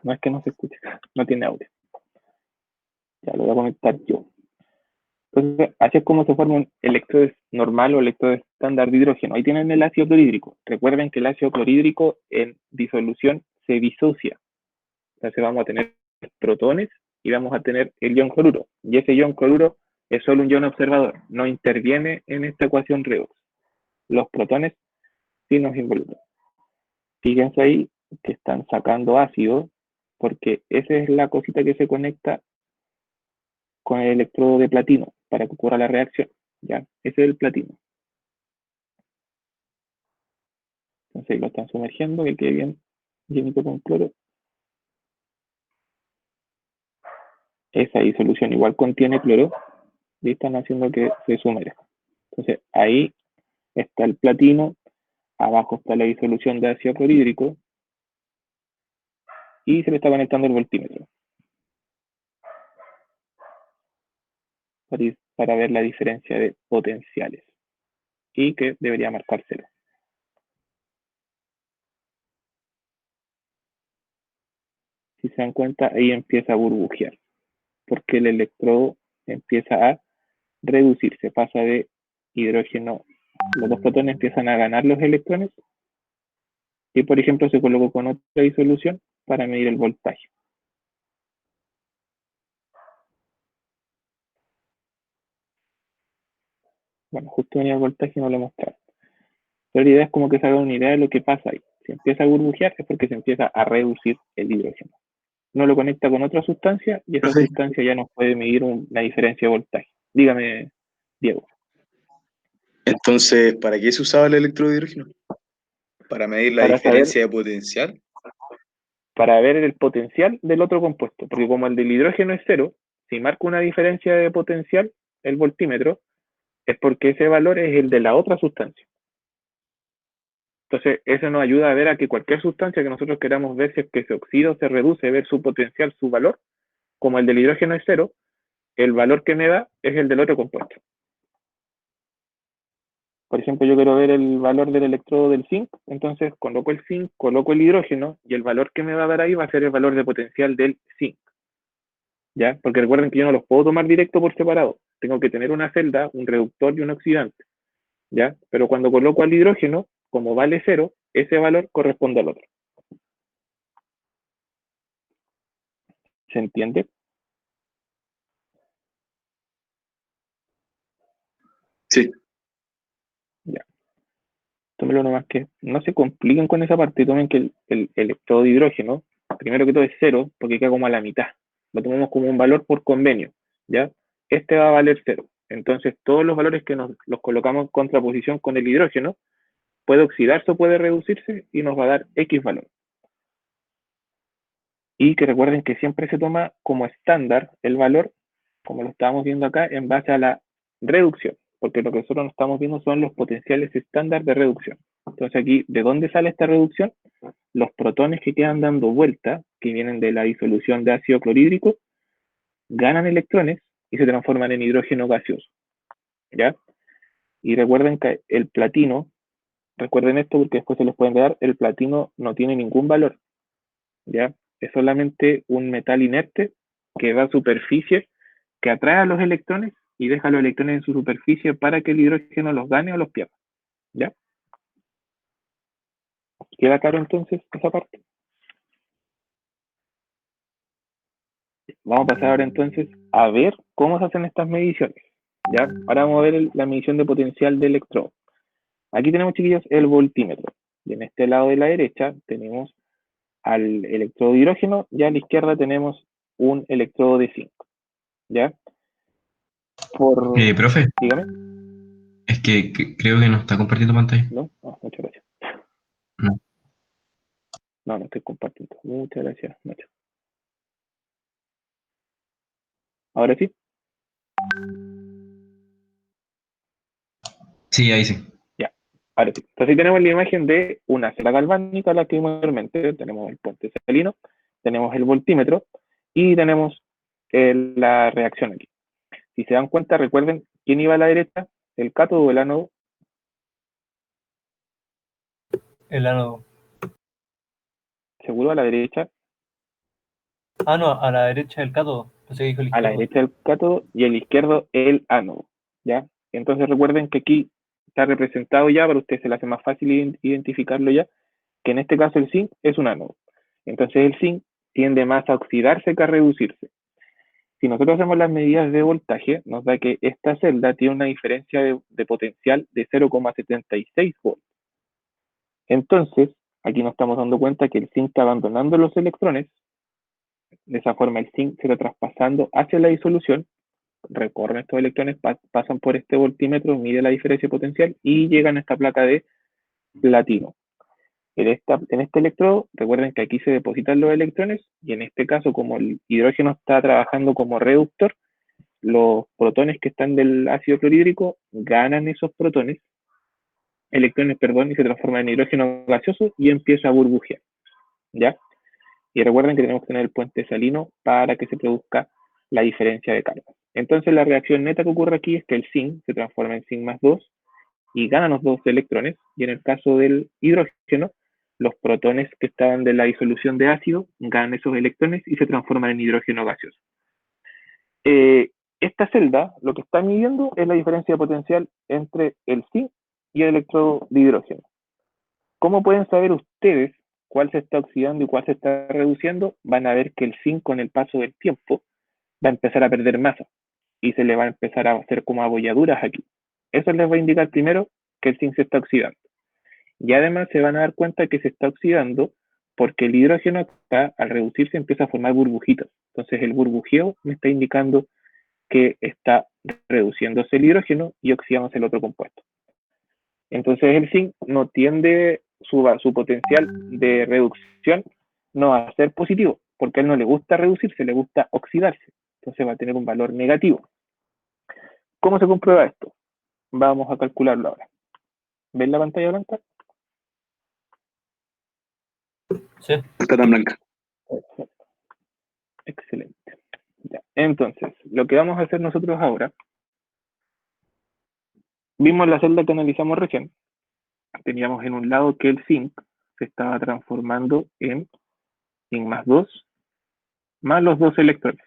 No es que no se escuche, no tiene audio. Ya lo voy a comentar yo. Entonces, así es como se forma un electrodo normal o electrodo estándar de hidrógeno. Ahí tienen el ácido clorhídrico. Recuerden que el ácido clorhídrico en disolución se disocia. Entonces vamos a tener protones y vamos a tener el ion cloruro. Y ese ion cloruro es solo un ion observador, no interviene en esta ecuación redox. Los protones sí nos involucran. Fíjense ahí que están sacando ácido, porque esa es la cosita que se conecta con el electrodo de platino para que ocurra la reacción. ¿Ya? Ese es el platino. Entonces ahí lo están sumergiendo, que quede bien llenito con cloro. Esa disolución igual contiene cloro y están haciendo que se sumerja. Entonces ahí está el platino, abajo está la disolución de ácido clorhídrico y se le está conectando el voltímetro para ver la diferencia de potenciales y que debería marcar 0. Si se dan cuenta, ahí empieza a burbujear, porque el electrodo empieza a reducirse, pasa de hidrógeno, los dos protones empiezan a ganar los electrones y, por ejemplo, se colocó con otra disolución para medir el voltaje. Bueno, justo venía el voltaje y no lo mostraba. Pero la idea es como que se haga una idea de lo que pasa ahí. Si empieza a burbujear es porque se empieza a reducir el hidrógeno. No lo conecta con otra sustancia y esa sustancia ya nos puede medir una diferencia de voltaje. Dígame, Diego. Entonces, ¿para qué se usaba el electrodo de hidrógeno? ¿Para medir la Para diferencia de potencial? Para ver el potencial del otro compuesto, porque como el del hidrógeno es 0, si marca una diferencia de potencial, el voltímetro, es porque ese valor es el de la otra sustancia. Entonces, eso nos ayuda a ver a que cualquier sustancia que nosotros queramos ver si es que se oxida o se reduce, ver su potencial, su valor, como el del hidrógeno es 0, el valor que me da es el del otro compuesto. Por ejemplo, yo quiero ver el valor del electrodo del zinc, entonces coloco el zinc, coloco el hidrógeno, y el valor que me va a dar ahí va a ser el valor de potencial del zinc. ¿Ya? Porque recuerden que yo no los puedo tomar directo por separado. Tengo que tener una celda, un reductor y un oxidante. ¿Ya? Pero cuando coloco al hidrógeno, como vale 0, ese valor corresponde al otro. ¿Se entiende? Sí. Ya. Tómenlo nomás que no se compliquen con esa parte. Tomen que el electrodo de hidrógeno, primero que todo es 0, porque queda como a la mitad. Lo tomamos como un valor por convenio. ¿Ya? Este va a valer 0. Entonces, todos los valores que los colocamos en contraposición con el hidrógeno, puede oxidarse o puede reducirse y nos va a dar X valor. Y que recuerden que siempre se toma como estándar el valor, como lo estábamos viendo acá, en base a la reducción, porque lo que nosotros no estamos viendo son los potenciales estándar de reducción. Entonces aquí, ¿de dónde sale esta reducción? Los protones que quedan dando vuelta, que vienen de la disolución de ácido clorhídrico, ganan electrones y se transforman en hidrógeno gaseoso. ¿Ya? Y recuerden que el platino, recuerden esto porque después se les pueden dar, el platino no tiene ningún valor. ¿Ya? Es solamente un metal inerte que da superficie, que atrae a los electrones y deja los electrones en su superficie para que el hidrógeno los gane o los pierda. ¿Ya? ¿Queda claro entonces esa parte? Vamos a pasar ahora entonces a ver cómo se hacen estas mediciones. ¿Ya? Ahora vamos a ver la medición de potencial de electrodo. Aquí tenemos, chiquillos, el voltímetro. Y en este lado de la derecha tenemos al electrodo de hidrógeno y a la izquierda tenemos un electrodo de zinc. ¿Ya? Profe, Dígame. es que creo que no está compartiendo pantalla. ¿No? Muchas gracias. No. No estoy compartiendo. Muchas gracias, Nacho. Ahora sí. Sí, ahí sí. Ya, ahora sí. Entonces tenemos la imagen de una celda galvánica, la que vimos anteriormente. Tenemos el puente salino, tenemos el voltímetro y tenemos la reacción aquí. Si se dan cuenta, recuerden quién iba a la derecha, el cátodo o el ánodo. El ánodo. Seguro a la derecha, Ah, no, a la derecha del cátodo. Pensé que dijo el a la izquierdo. derecha el cátodo y el izquierdo el ánodo. ¿Ya? Entonces recuerden que aquí está representado ya, para ustedes se le hace más fácil identificarlo ya, que en este caso el zinc es un ánodo. Entonces el zinc tiende más a oxidarse que a reducirse. Si nosotros hacemos las medidas de voltaje, nos da que esta celda tiene una diferencia de potencial de 0,76 volts. Entonces, aquí nos estamos dando cuenta que el zinc está abandonando los electrones. De esa forma el zinc se está traspasando hacia la disolución, recorren estos electrones, pasan por este voltímetro, mide la diferencia potencial y llegan a esta placa de platino. En este electrodo, recuerden que aquí se depositan los electrones y en este caso, como el hidrógeno está trabajando como reductor, los protones que están del ácido clorhídrico ganan esos electrones, perdón, y se transforman en hidrógeno gaseoso y empieza a burbujear, ¿ya? Y recuerden que tenemos que tener el puente salino para que se produzca la diferencia de cargas. Entonces la reacción neta que ocurre aquí es que el zinc se transforma en zinc más 2 y ganan los 2 electrones, y en el caso del hidrógeno, los protones que estaban de la disolución de ácido ganan esos electrones y se transforman en hidrógeno gaseoso. Esta celda lo que está midiendo es la diferencia de potencial entre el zinc y el electrodo de hidrógeno. ¿Cómo pueden saber ustedes cuál se está oxidando y cuál se está reduciendo? Van a ver que el zinc con el paso del tiempo va a empezar a perder masa y se le va a empezar a hacer como abolladuras aquí. Eso les va a indicar primero que el zinc se está oxidando. Y además se van a dar cuenta que se está oxidando porque el hidrógeno acá, al reducirse, empieza a formar burbujitas. Entonces el burbujeo me está indicando que está reduciéndose el hidrógeno y oxidándose el otro compuesto. Entonces el zinc no tiende su potencial de reducción no va a ser positivo, porque a él no le gusta reducirse, le gusta oxidarse. Entonces va a tener un valor negativo. ¿Cómo se comprueba esto? Vamos a calcularlo ahora. ¿Ven la pantalla blanca? Sí. Está tan blanca. Excelente. Ya. Entonces, lo que vamos a hacer nosotros ahora, vimos la celda que analizamos recién. Teníamos en un lado que el zinc se estaba transformando en zinc más 2, más los 2 electrones.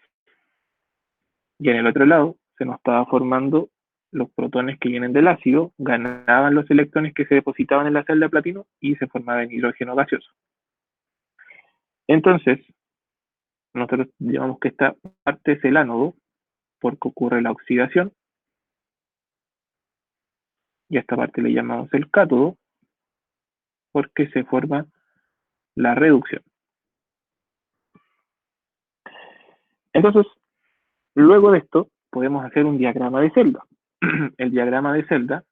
Y en el otro lado se nos estaba formando los protones que vienen del ácido, ganaban los electrones que se depositaban en la celda de platino y se formaba en hidrógeno gaseoso. Entonces, nosotros llamamos que esta parte es el ánodo, porque ocurre la oxidación, y a esta parte le llamamos el cátodo, porque se forma la reducción. Entonces, luego de esto, podemos hacer un diagrama de celda. El diagrama de celda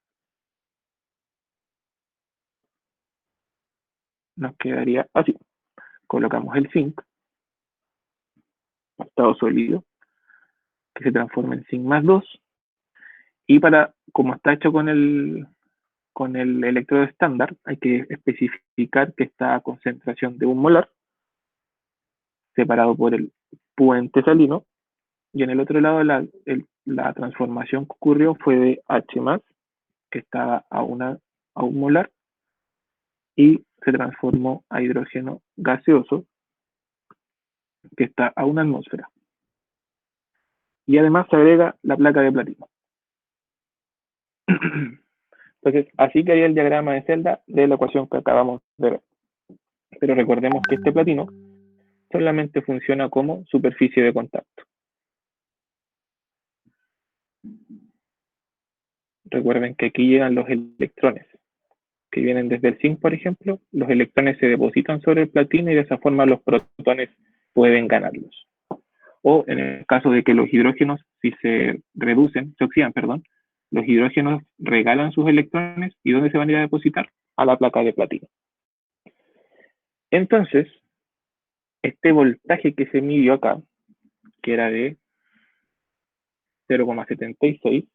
nos quedaría así. Colocamos el zinc, estado sólido, que se transforma en zinc más 2, y como está hecho con el electrodo estándar, hay que especificar que está a concentración de 1 molar, separado por el puente salino, y en el otro lado la transformación que ocurrió fue de H+, que estaba a 1 molar, y se transformó a hidrógeno gaseoso, que está a 1 atmósfera. Y además se agrega la placa de platino. Entonces, así quedaría el diagrama de celda de la ecuación que acabamos de ver. Pero recordemos que este platino solamente funciona como superficie de contacto. Recuerden que aquí llegan los electrones que vienen desde el zinc, por ejemplo. Los electrones se depositan sobre el platino y de esa forma los protones pueden ganarlos. O en el caso de que los hidrógenos, si se oxidan, los hidrógenos regalan sus electrones, ¿y dónde se van a ir a depositar? A la placa de platino. Entonces, este voltaje que se midió acá, que era de 0,76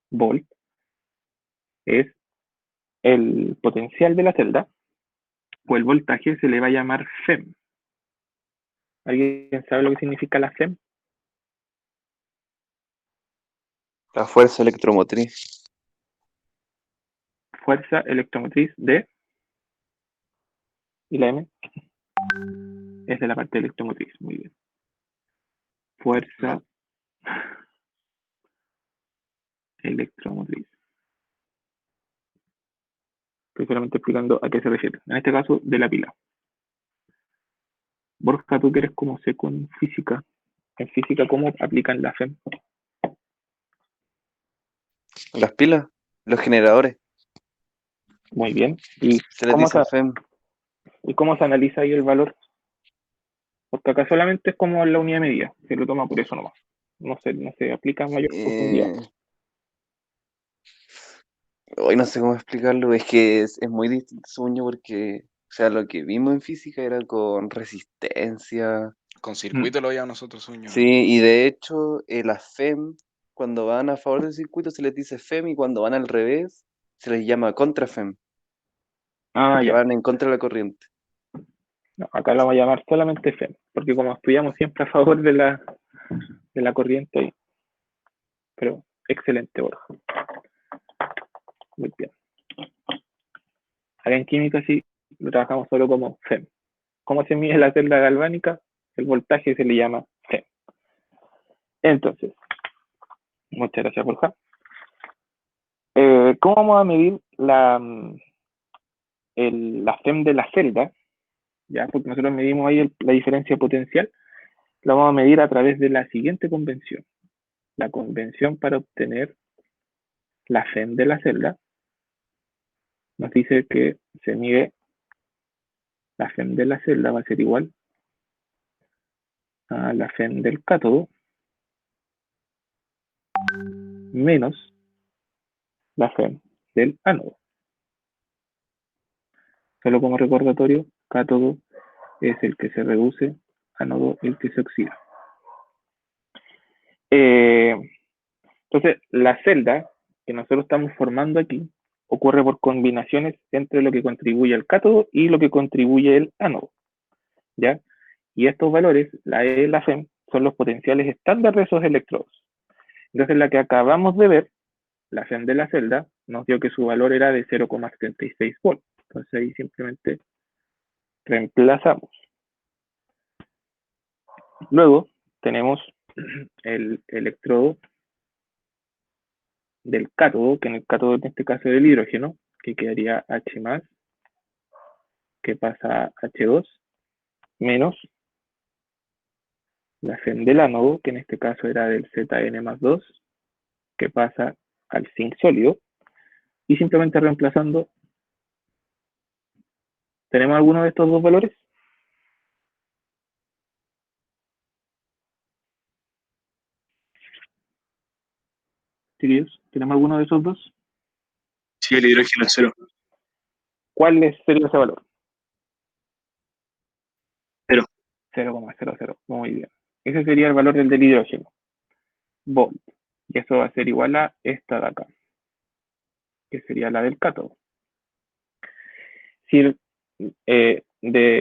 volt es el potencial de la celda, o el voltaje se le va a llamar FEM. ¿Alguien sabe lo que significa la FEM? La fuerza electromotriz. Fuerza electromotriz de... ¿Y la M? Es de la parte electromotriz, muy bien. Fuerza electromotriz. Estoy solamente explicando a qué se refiere. En este caso, de la pila. Borja, tú que eres como seco en física. En física, ¿cómo aplican la FEM? Las pilas, los generadores. Muy bien. ¿Y Se les cómo dice FEM. se analiza ahí el valor? Porque acá solamente es como la unidad de medida. Se lo toma por eso nomás. No se aplica en mayor profundidad. Hoy no sé cómo explicarlo, es que es muy distinto, según yo, porque, o sea, lo que vimos en física era con resistencia. Con circuito lo veíamos nosotros, sueño. Sí, y de hecho, las FEM, cuando van a favor del circuito se les dice FEM, y cuando van al revés se les llama contra FEM, Ah, que ya. van en contra de la corriente. No, acá la vamos a llamar solamente FEM, porque como estudiamos siempre a favor de la corriente, pero excelente, Borja. Muy bien. Acá en química sí lo trabajamos solo como FEM. ¿Cómo se mide la celda galvánica? El voltaje se le llama FEM. Entonces, muchas gracias, Borja. ¿Cómo vamos a medir la FEM de la celda? Ya, porque nosotros medimos ahí la diferencia potencial. La vamos a medir a través de la siguiente convención. La convención para obtener la FEM de la celda nos dice que se mide la FEM de la celda va a ser igual a la FEM del cátodo menos la FEM del ánodo. Solo como recordatorio, cátodo es el que se reduce, ánodo el que se oxida. Entonces, la celda que nosotros estamos formando aquí ocurre por combinaciones entre lo que contribuye el cátodo y lo que contribuye el ánodo, ¿ya? Y estos valores, la E y la FEM, son los potenciales estándar de esos electrodos. Entonces, la que acabamos de ver, la FEM de la celda, nos dio que su valor era de 0,76 volts. Entonces, ahí simplemente reemplazamos. Luego, tenemos el electrodo del cátodo, que en el cátodo en este caso es del hidrógeno, que quedaría H+, que pasa a H2, menos la FEM del ánodo, que en este caso era del Zn+2, que pasa al zinc sólido, y simplemente reemplazando, ¿tenemos alguno de estos dos valores? Chiquillos, ¿tenemos alguno de esos dos? Sí, el hidrógeno es 0. ¿Cuál sería ese valor? 0. 0,00. Muy bien. Ese sería el valor del hidrógeno. Volt. Y eso va a ser igual a esta de acá, que sería la del cátodo. Si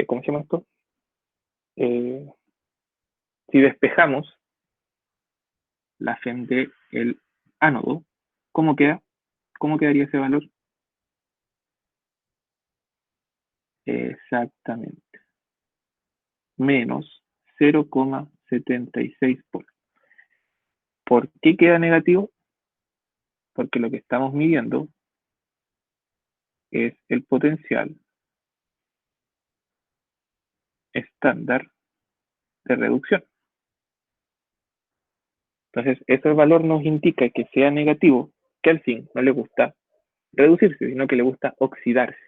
¿cómo se llama esto? Si despejamos la FEM del ánodo, ¿cómo queda? ¿Cómo quedaría ese valor? Exactamente. Menos 0,76 volts. ¿Por qué queda negativo? Porque lo que estamos midiendo es el potencial estándar de reducción. Entonces, ese valor nos indica que sea negativo, que al zinc no le gusta reducirse, sino que le gusta oxidarse.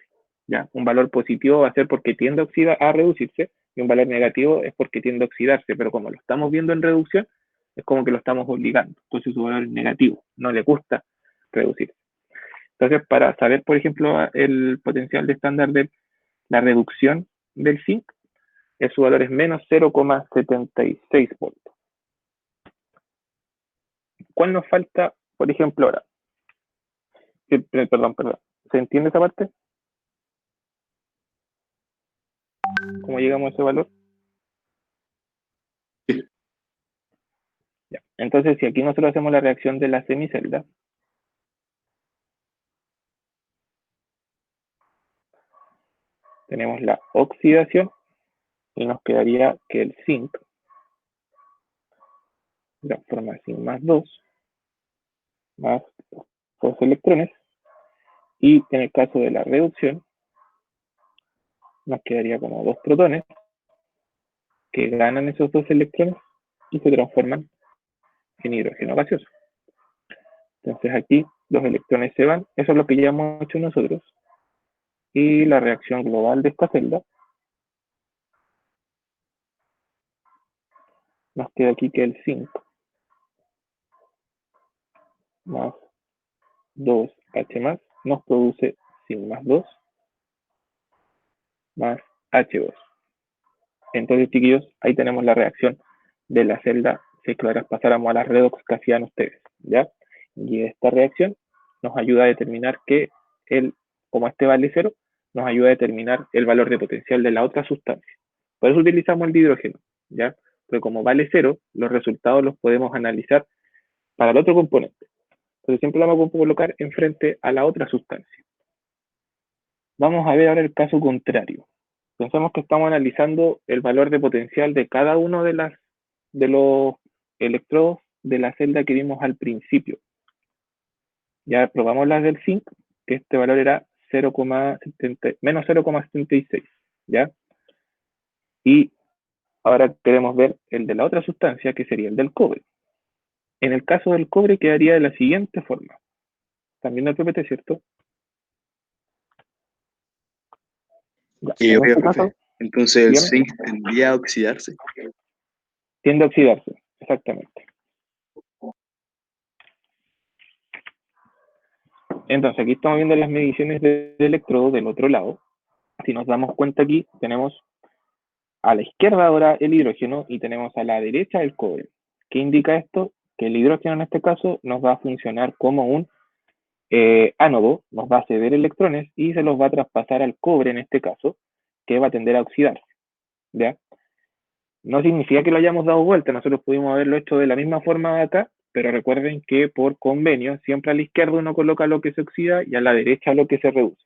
¿Ya? Un valor positivo va a ser porque tiende a reducirse, y un valor negativo es porque tiende a oxidarse, pero como lo estamos viendo en reducción, es como que lo estamos obligando. Entonces su valor es negativo, no le gusta reducirse. Entonces, para saber, por ejemplo, el potencial de estándar de la reducción del zinc, su valor es menos 0,76 voltios. ¿Cuál nos falta, por ejemplo, ahora? Perdón. ¿Se entiende esa parte? ¿Cómo llegamos a ese valor? Ya. Entonces, si aquí nosotros hacemos la reacción de la semicelda, tenemos la oxidación y nos quedaría que el zinc transforma zinc más 2 más 2 electrones, y en el caso de la reducción nos quedaría como 2 protones que ganan esos 2 electrones y se transforman en hidrógeno gaseoso. Entonces aquí los electrones se van, eso es lo que ya hemos hecho nosotros, y la reacción global de esta celda nos queda aquí que el zinc más 2H más nos produce zinc más 2 más H2. Entonces, chiquillos, ahí tenemos la reacción de la celda si es que ahora pasáramos a la redox que hacían ustedes, ¿ya? Y esta reacción nos ayuda a determinar que como este vale 0, nos ayuda a determinar el valor de potencial de la otra sustancia. Por eso utilizamos el hidrógeno, ¿ya? Pero como vale 0, los resultados los podemos analizar para el otro componente. Entonces siempre lo vamos a colocar enfrente a la otra sustancia. Vamos a ver ahora el caso contrario. Pensamos que estamos analizando el valor de potencial de cada uno de los electrodos de la celda que vimos al principio. Ya probamos las del zinc, que este valor era menos 0,76, ¿ya? Y ahora queremos ver el de la otra sustancia, que sería el del cobre. En el caso del cobre quedaría de la siguiente forma. También el PPT, ¿cierto? Ya, en este caso, entonces el dígame, zinc tendría a oxidarse. tiende a oxidarse, exactamente. Entonces, aquí estamos viendo las mediciones del electrodo del otro lado. Si nos damos cuenta aquí, tenemos a la izquierda ahora el hidrógeno y tenemos a la derecha el cobre. ¿Qué indica esto? Que el hidrógeno en este caso nos va a funcionar como un ánodo, nos va a ceder electrones y se los va a traspasar al cobre en este caso, que va a tender a oxidarse, ¿ya? No significa que lo hayamos dado vuelta, nosotros pudimos haberlo hecho de la misma forma acá, pero recuerden que por convenio siempre a la izquierda uno coloca lo que se oxida y a la derecha lo que se reduce.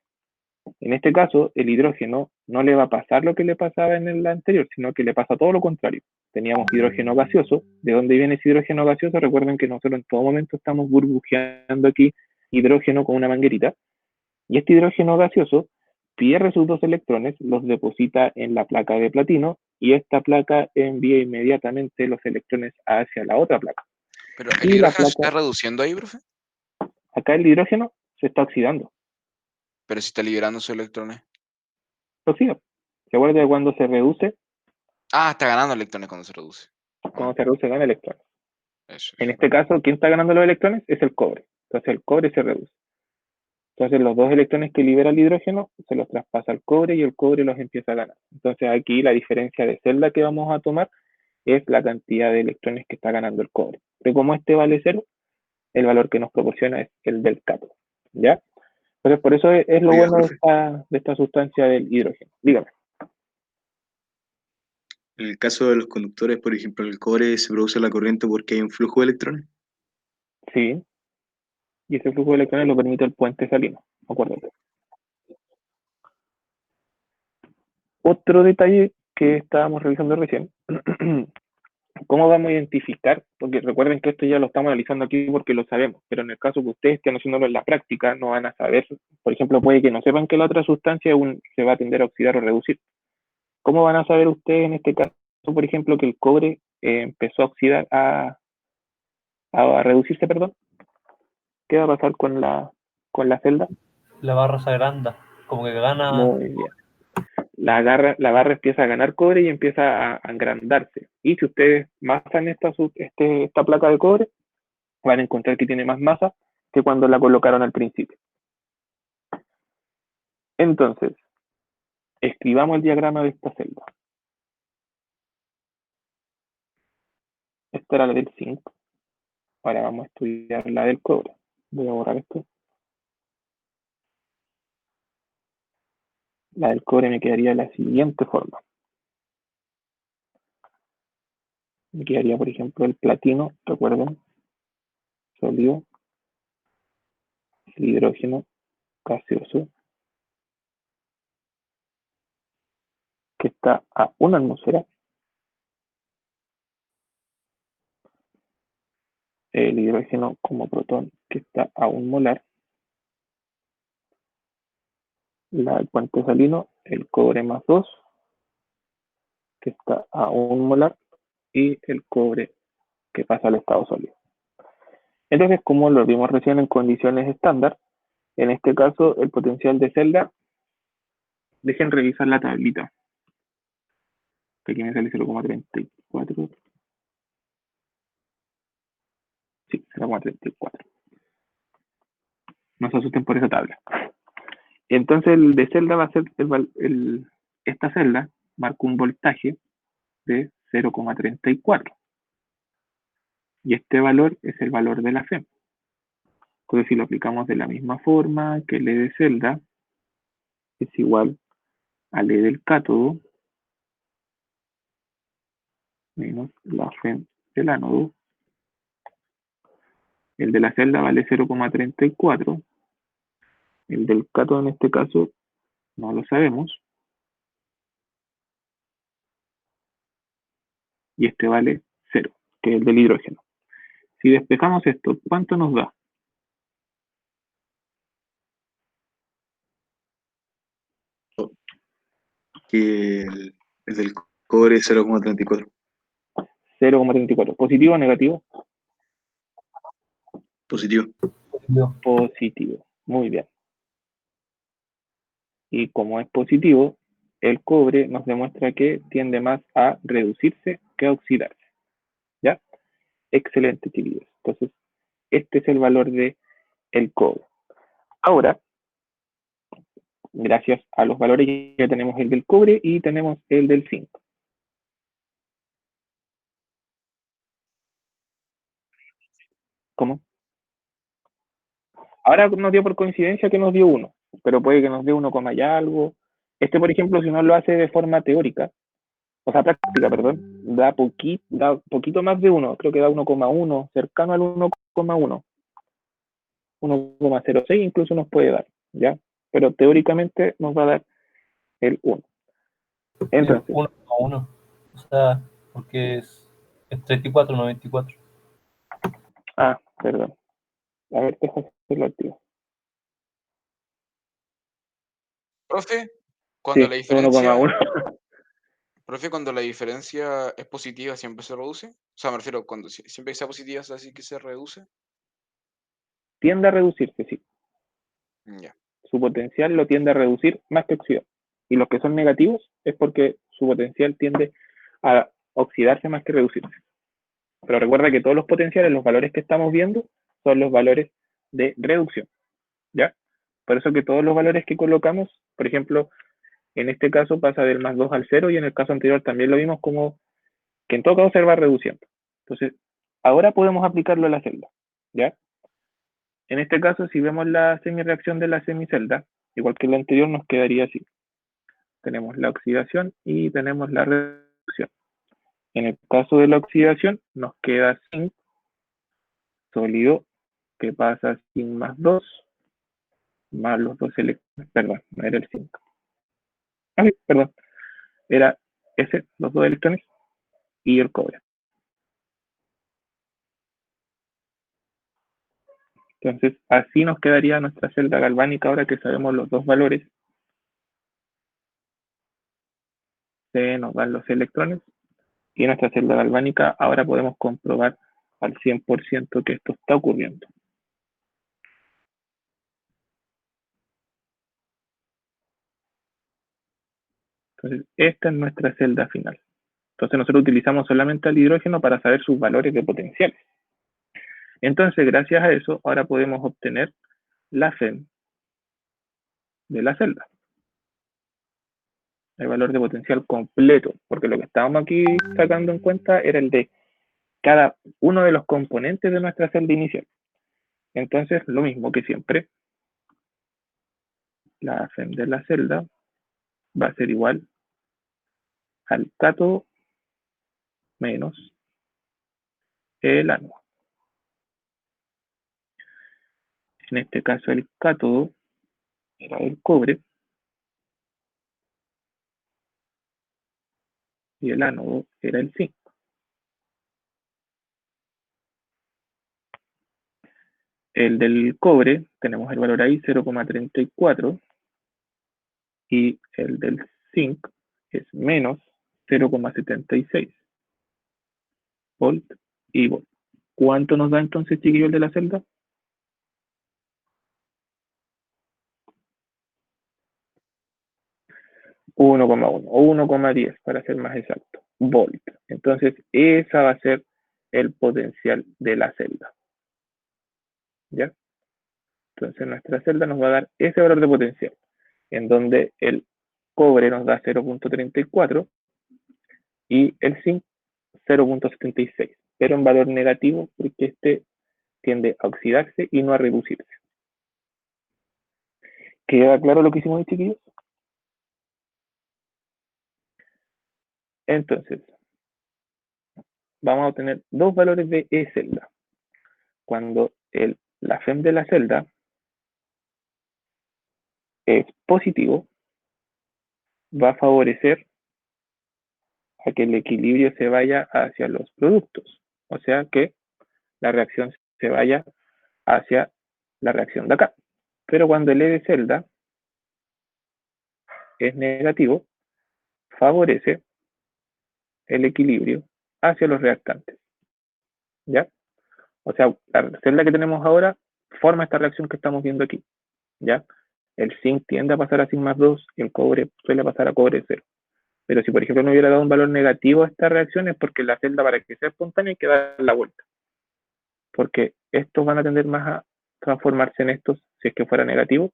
En este caso, el hidrógeno no le va a pasar lo que le pasaba en el anterior, sino que le pasa todo lo contrario. Teníamos hidrógeno gaseoso. ¿De dónde viene ese hidrógeno gaseoso? Recuerden que nosotros en todo momento estamos burbujeando aquí hidrógeno con una manguerita. Y este hidrógeno gaseoso pierde sus 2 electrones, los deposita en la placa de platino y esta placa envía inmediatamente los electrones hacia la otra placa. Pero el Y la hidrógeno se está placa, reduciendo ahí, profe. acá el hidrógeno se está oxidando. Pero si está liberando sus electrones. Se oxida. ¿Se acuerdan de cuando se reduce? Ah, está ganando electrones cuando se reduce. Cuando se reduce gana electrones. Eso. En este caso, ¿quién está ganando los electrones? Es el cobre. Entonces el cobre se reduce. Entonces los 2 electrones que libera el hidrógeno se los traspasa al cobre y el cobre los empieza a ganar. Entonces aquí la diferencia de celda que vamos a tomar es la cantidad de electrones que está ganando el cobre. Pero como este vale 0, el valor que nos proporciona es el del cátodo, ¿ya? Entonces por eso es lo Oiga, bueno profe, de esta sustancia del hidrógeno. Dígame. en el caso de los conductores, por ejemplo, el cobre se produce la corriente porque hay un flujo de electrones. Sí. Y ese flujo de electrones lo permite el puente salino, acuérdate. Otro detalle que estábamos revisando recién, ¿cómo vamos a identificar? Porque recuerden que esto ya lo estamos analizando aquí porque lo sabemos, pero en el caso que ustedes estén haciéndolo en la práctica, no van a saber, por ejemplo, puede que no sepan que la otra sustancia se va a tender a oxidar o reducir. ¿Cómo van a saber ustedes en este caso, por ejemplo, que el cobre empezó a oxidar, a reducirse, perdón? ¿Qué va a pasar con la celda? La barra se agranda, como que gana. Muy bien. La barra empieza a ganar cobre y empieza a agrandarse. Y si ustedes masan esta placa de cobre, van a encontrar que tiene más masa que cuando la colocaron al principio. Entonces, escribamos el diagrama de esta celda. Esta era la del zinc. Ahora vamos a estudiar la del cobre. Voy a borrar esto. La del cobre me quedaría de la siguiente forma. Me quedaría, por ejemplo, el platino, recuerden, sólido, el hidrógeno gaseoso, que está a 1 atmósfera, el hidrógeno como protón, que está a 1 molar, el puente salino, el cobre más 2, que está a 1 molar, y el cobre que pasa al estado sólido. Entonces, como lo vimos recién en condiciones estándar, en este caso el potencial de celda, dejen revisar la tablita, que aquí me sale 0,34. Sí, 0,34. No se asusten por esa tabla. Entonces el de celda va a ser, esta celda marca un voltaje de 0,34. Y este valor es el valor de la FEM. Entonces si lo aplicamos de la misma forma que el E de celda, es igual al E del cátodo menos la FEM del ánodo. El de la celda vale 0,34. El del cátodo en este caso no lo sabemos. Y este vale 0, que es el del hidrógeno. Si despejamos esto, ¿cuánto nos da? Que el del cobre es 0,34. 0,34. ¿Positivo o negativo? Positivo. Positivo. Muy bien. Y como es positivo, el cobre nos demuestra que tiende más a reducirse que a oxidarse. ¿Ya? Excelente, chiquillos. Entonces, este es el valor de el cobre. Ahora, gracias a los valores ya tenemos el del cobre y tenemos el del zinc. ¿Cómo? Ahora nos dio por coincidencia que nos dio 1, pero puede que nos dé 1, y algo. Este, por ejemplo, si uno lo hace de forma teórica, o sea, práctica, perdón, da poquito más de 1, creo que da 1,1, cercano al 1,1, 1,06 incluso nos puede dar, ¿ya? Pero teóricamente nos va a dar el 1. Entonces, 1,1. O sea, porque es 34, no 24. Perdón. A ver, déjame hacerlo activo. Profe, cuando Sí, la diferencia, 1,1. profe, cuando la diferencia es positiva, ¿siempre se reduce? O sea, me refiero, cuando siempre que sea positiva, ¿es así que se reduce? Tiende a reducirse, sí. Ya. Su potencial lo tiende a reducir más que oxidar. Y los que son negativos es porque su potencial tiende a oxidarse más que reducirse. Pero recuerda que todos los potenciales, los valores que estamos viendo, son los valores de reducción. ¿Ya? Por eso que todos los valores que colocamos, por ejemplo, en este caso pasa del más 2 al 0 y en el caso anterior también lo vimos como que en todo caso se va reduciendo. Entonces, ahora podemos aplicarlo a la celda. ¿Ya? En este caso, si vemos la semireacción de la semicelda, igual que la anterior, nos quedaría así. Tenemos la oxidación y tenemos la reducción. En el caso de la oxidación, nos queda zinc sólido que pasa sin más 2, más los 2 electrones. Perdón, no era el 5. Perdón. Era ese, los 2 electrones y el cobre. Entonces, así nos quedaría nuestra celda galvánica ahora que sabemos los dos valores. Se nos dan los electrones y nuestra celda galvánica ahora podemos comprobar al 100% que esto está ocurriendo. Entonces, esta es nuestra celda final. Entonces, nosotros utilizamos solamente el hidrógeno para saber sus valores de potenciales. Entonces, gracias a eso, ahora podemos obtener la FEM de la celda. El valor de potencial completo, porque lo que estábamos aquí sacando en cuenta era el de cada uno de los componentes de nuestra celda inicial. Entonces, lo mismo que siempre, la FEM de la celda va a ser igual al cátodo menos el ánodo. En este caso, el cátodo era el cobre y el ánodo era el zinc. El del cobre, tenemos el valor ahí, 0,34, y el del zinc es menos 0,76 volt y volt. ¿Cuánto nos da entonces, chiquillos, el de la celda? 1,1 o 1,10 para ser más exacto, volt. Entonces, esa va a ser el potencial de la celda. ¿Ya? Entonces, nuestra celda nos va a dar ese valor de potencial, en donde el cobre nos da 0,34 y el zinc 0,76, pero en valor negativo porque este tiende a oxidarse y no a reducirse. ¿Queda claro lo que hicimos ahí, chiquillos? Entonces, vamos a obtener dos valores de E celda. Cuando la FEM de la celda es positivo, va a favorecer a que el equilibrio se vaya hacia los productos. O sea que la reacción se vaya hacia la reacción de acá. Pero cuando el E de celda es negativo, favorece el equilibrio hacia los reactantes. ¿Ya? O sea, la celda que tenemos ahora forma esta reacción que estamos viendo aquí. ¿Ya? El zinc tiende a pasar a zinc más 2 y el cobre suele pasar a cobre 0. Pero si, por ejemplo, no hubiera dado un valor negativo a esta reacción es porque la celda, para que sea espontánea, hay que dar la vuelta. Porque estos van a tender más a transformarse en estos si es que fuera negativo,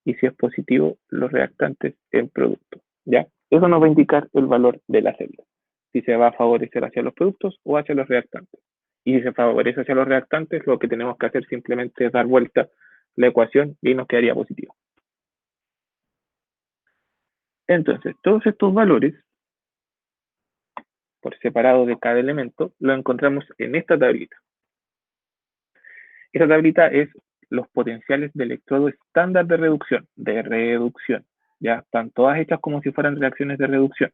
y si es positivo, los reactantes en productos. ¿Ya? Eso nos va a indicar el valor de la celda. Si se va a favorecer hacia los productos o hacia los reactantes. Y si se favorece hacia los reactantes, lo que tenemos que hacer simplemente es dar vuelta la ecuación y nos quedaría positivo. Entonces, todos estos valores, por separado de cada elemento, lo encontramos en esta tablita. Esta tablita es los potenciales de electrodo estándar de reducción, ¿ya? Están todas hechas como si fueran reacciones de reducción.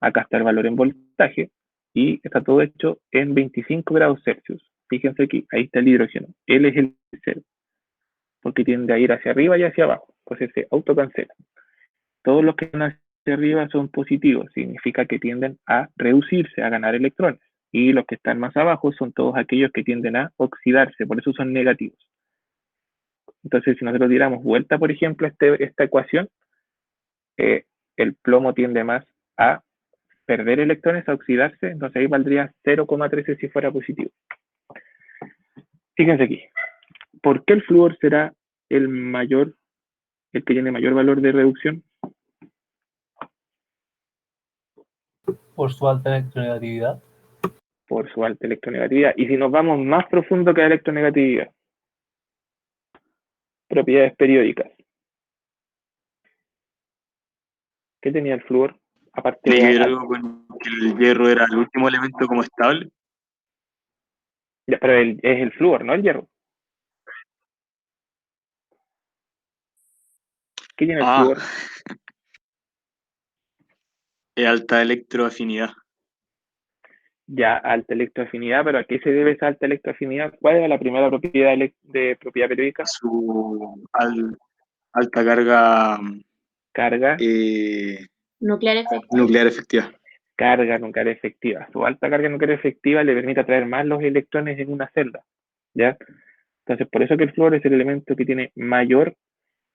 Acá está el valor en voltaje y está todo hecho en 25 grados Celsius. Fíjense aquí, ahí está el hidrógeno. Él es el 0, porque tiende a ir hacia arriba y hacia abajo, pues se autocancela. Todos los que van hacia arriba son positivos, significa que tienden a reducirse, a ganar electrones. Y los que están más abajo son todos aquellos que tienden a oxidarse, por eso son negativos. Entonces, si nosotros diéramos vuelta, por ejemplo, esta ecuación, el plomo tiende más a perder electrones, a oxidarse, entonces ahí valdría 0,13 si fuera positivo. Fíjense aquí, ¿por qué el flúor será el que tiene mayor valor de reducción? Por su alta electronegatividad. Por su alta electronegatividad. Y si nos vamos más profundo que la electronegatividad, propiedades periódicas. ¿Qué tenía el flúor? Aparte ¿Tiene que de... ver algo con que el hierro era el último elemento como estable? Ya, pero es el flúor, no el hierro. ¿Qué tiene el flúor? Alta electroafinidad. Ya, alta electroafinidad, pero ¿a qué se debe esa alta electroafinidad? ¿Cuál era la primera propiedad de propiedad periódica? Su alta carga nuclear efectiva. Carga nuclear efectiva. Su alta carga nuclear efectiva le permite atraer más los electrones en una celda, ¿ya? Entonces, por eso que el flúor es el elemento que tiene mayor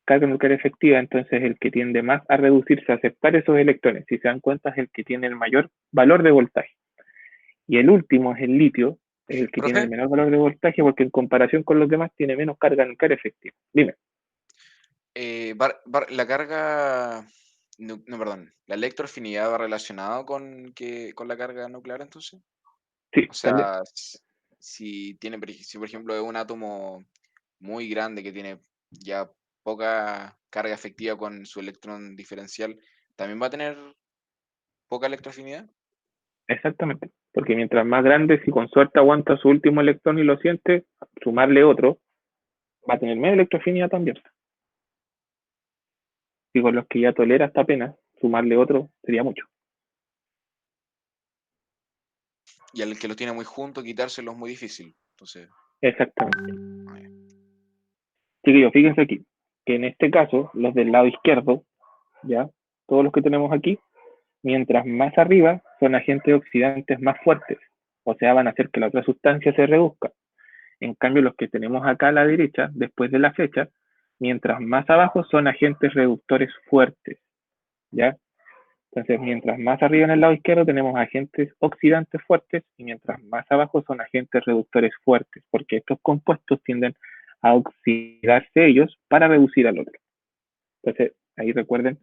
carga nuclear efectiva, entonces el que tiende más a reducirse, a aceptar esos electrones. Si se dan cuenta, es el que tiene el mayor valor de voltaje. Y el último es el litio, es el que tiene el menor valor de voltaje, porque en comparación con los demás tiene menos carga nuclear efectiva. Dime. La carga... No, perdón. ¿La electroafinidad va relacionado con la carga nuclear entonces? Sí, O también. sea, si por ejemplo es un átomo muy grande que tiene ya poca carga efectiva con su electrón diferencial, ¿también va a tener poca electroafinidad? Exactamente. Porque mientras más grande, si con suerte aguanta su último electrón y lo siente, sumarle otro, va a tener menos electroafinidad también. Y con los que ya tolera hasta apenas, sumarle otro sería mucho. Y al que los tiene muy juntos, quitárselo es muy difícil. Entonces, Exactamente. ah, ya. Chiquillos, fíjense aquí, que en este caso, los del lado izquierdo, ya, todos los que tenemos aquí, mientras más arriba son agentes oxidantes más fuertes, o sea, van a hacer que la otra sustancia se reduzca. En cambio, los que tenemos acá a la derecha, después de la flecha, mientras más abajo son agentes reductores fuertes, ¿ya? Entonces, mientras más arriba en el lado izquierdo tenemos agentes oxidantes fuertes y mientras más abajo son agentes reductores fuertes, porque estos compuestos tienden a oxidarse ellos para reducir al otro. Entonces, ahí recuerden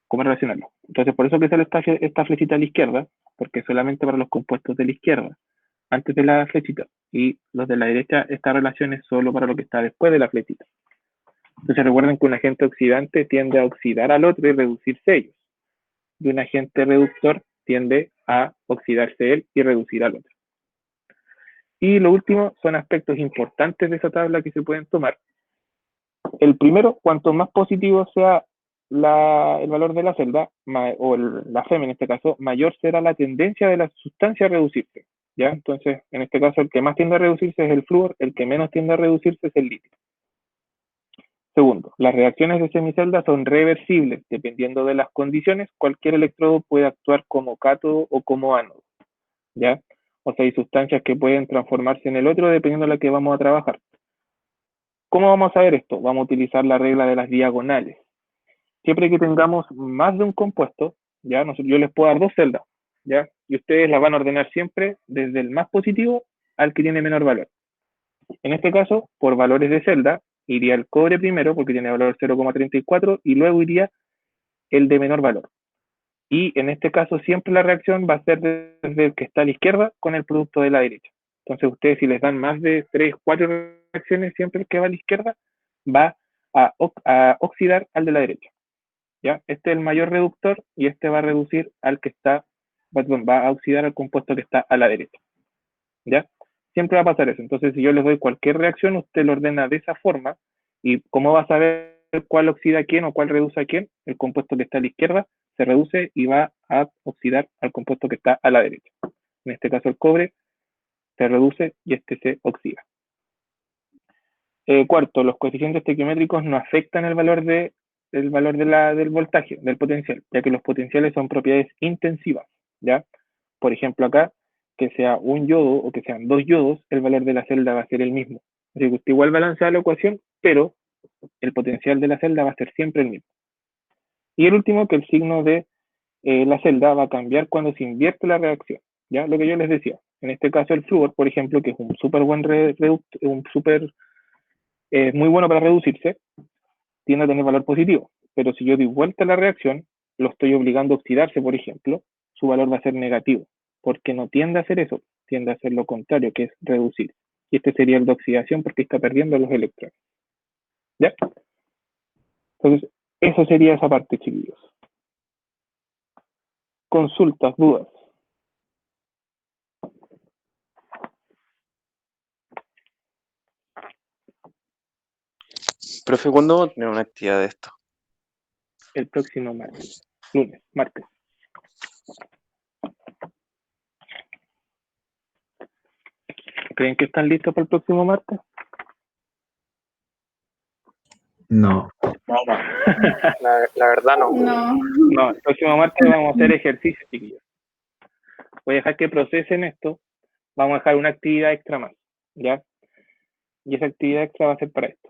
cómo relacionarlo. Entonces, por eso que sale esta flechita a la izquierda, porque es solamente para los compuestos de la izquierda, antes de la flechita. Y los de la derecha, esta relación es solo para lo que está después de la flechita. Entonces, recuerden que un agente oxidante tiende a oxidar al otro y reducirse ellos. Y un agente reductor tiende a oxidarse él y reducir al otro. Y lo último son aspectos importantes de esa tabla que se pueden tomar. El primero, cuanto más positivo sea el valor de la celda, o la FEM en este caso, mayor será la tendencia de la sustancia a reducirse. ¿Ya? Entonces, en este caso, el que más tiende a reducirse es el flúor, el que menos tiende a reducirse es el litio. Segundo, las reacciones de semicelda son reversibles. Dependiendo de las condiciones, cualquier electrodo puede actuar como cátodo o como ánodo. ¿Ya? O sea, hay sustancias que pueden transformarse en el otro dependiendo de la que vamos a trabajar. ¿Cómo vamos a ver esto? Vamos a utilizar la regla de las diagonales. Siempre que tengamos más de un compuesto, ¿ya? Yo les puedo dar dos celdas, ¿ya? Y ustedes las van a ordenar siempre desde el más positivo al que tiene menor valor. En este caso, por valores de celda, iría el cobre primero porque tiene valor 0,34 y luego iría el de menor valor. Y en este caso siempre la reacción va a ser desde el que está a la izquierda con el producto de la derecha. Entonces ustedes si les dan más de 3, 4 reacciones, siempre el que va a la izquierda va a oxidar al de la derecha. ¿Ya? Este es el mayor reductor y este va a reducir al que está, perdón, va a oxidar al compuesto que está a la derecha. ¿Ya? Siempre va a pasar eso. Entonces, si yo les doy cualquier reacción, usted lo ordena de esa forma. ¿Y cómo va a saber cuál oxida a quién o cuál reduce a quién? El compuesto que está a la izquierda se reduce y va a oxidar al compuesto que está a la derecha. En este caso, el cobre se reduce y este se oxida. Cuarto, los coeficientes estequiométricos no afectan el valor del voltaje, del potencial, ya que los potenciales son propiedades intensivas, ¿ya? Por ejemplo, acá, que sea un yodo o que sean dos yodos, el valor de la celda va a ser el mismo. Así que usted igual balancea la ecuación, pero el potencial de la celda va a ser siempre el mismo. Y el último, que el signo de la celda va a cambiar cuando se invierte la reacción, ¿ya? Lo que yo les decía. En este caso, el flúor, por ejemplo, que es un súper buen muy bueno para reducirse, tiende a tener valor positivo. Pero si yo doy vuelta a la reacción, lo estoy obligando a oxidarse, por ejemplo, su valor va a ser negativo, porque no tiende a hacer eso, tiende a hacer lo contrario, que es reducir. Y este sería el de oxidación porque está perdiendo los electrones. ¿Ya? Entonces, eso sería esa parte, chiquillos. Consultas, dudas. Profe, ¿cuándo vamos a tener una actividad de esto? El próximo martes. Lunes, martes. ¿Creen que están listos para el próximo martes? No. La verdad no. No. No, el próximo martes vamos a hacer ejercicio, chiquillos. Voy a dejar que procesen esto. Vamos a dejar una actividad extra más, ¿ya? Y esa actividad extra va a ser para esto.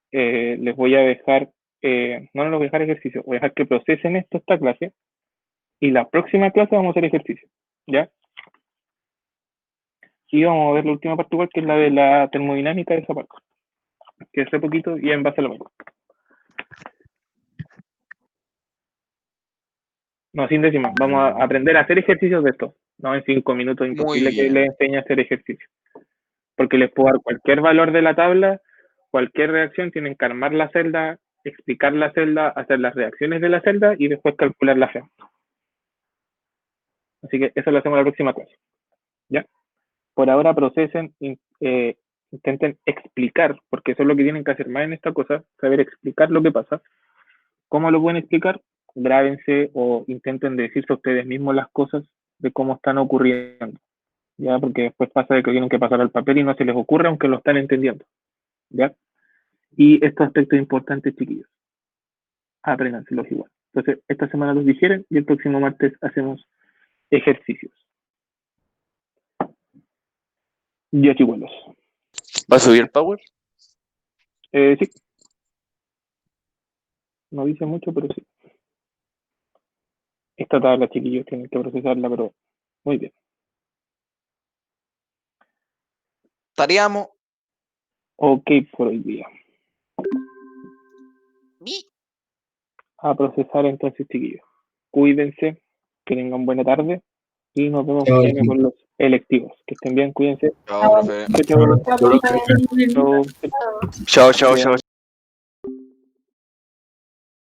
Les voy a dejar, no les voy a dejar ejercicio, voy a dejar que procesen esto, esta clase, y la próxima clase vamos a hacer ejercicio, ¿ya? Y vamos a ver la última parte igual, que es la de la termodinámica de esa parte, que es re poquito y en base a lo mismo. No, sin décimas. Vamos a aprender a hacer ejercicios de esto. No, en 5 minutos imposible que bien. les enseñe a hacer ejercicio. Porque les puedo dar cualquier valor de la tabla, cualquier reacción, tienen que armar la celda, explicar la celda, hacer las reacciones de la celda y después calcular la FEM. Así que eso lo hacemos en la próxima clase. ¿Ya? Por ahora procesen, intenten explicar, porque eso es lo que tienen que hacer más en esta cosa, saber explicar lo que pasa. ¿Cómo lo pueden explicar? Grábense o intenten decirse a ustedes mismos las cosas de cómo están ocurriendo. ¿Ya? Porque después pasa de que tienen que pasar al papel y no se les ocurre aunque lo están entendiendo. ¿Ya? Y estos aspectos importantes, chiquillos. Apréndanselos igual. Entonces, esta semana los digieren y el próximo martes hacemos ejercicios. Ya, chicuelos. ¿Va a subir el power? Sí. No dice mucho, pero sí. Esta tabla, chiquillos, tienen que procesarla, pero muy bien. Estaríamos. Ok, por hoy día. A procesar entonces, chiquillos. Cuídense, que tengan buena tarde y nos vemos Chao, mañana con los electivos. Que estén bien, cuídense. Chao, profe. Chao, chao. Chao, profe. Chao. Chao, chao, chao.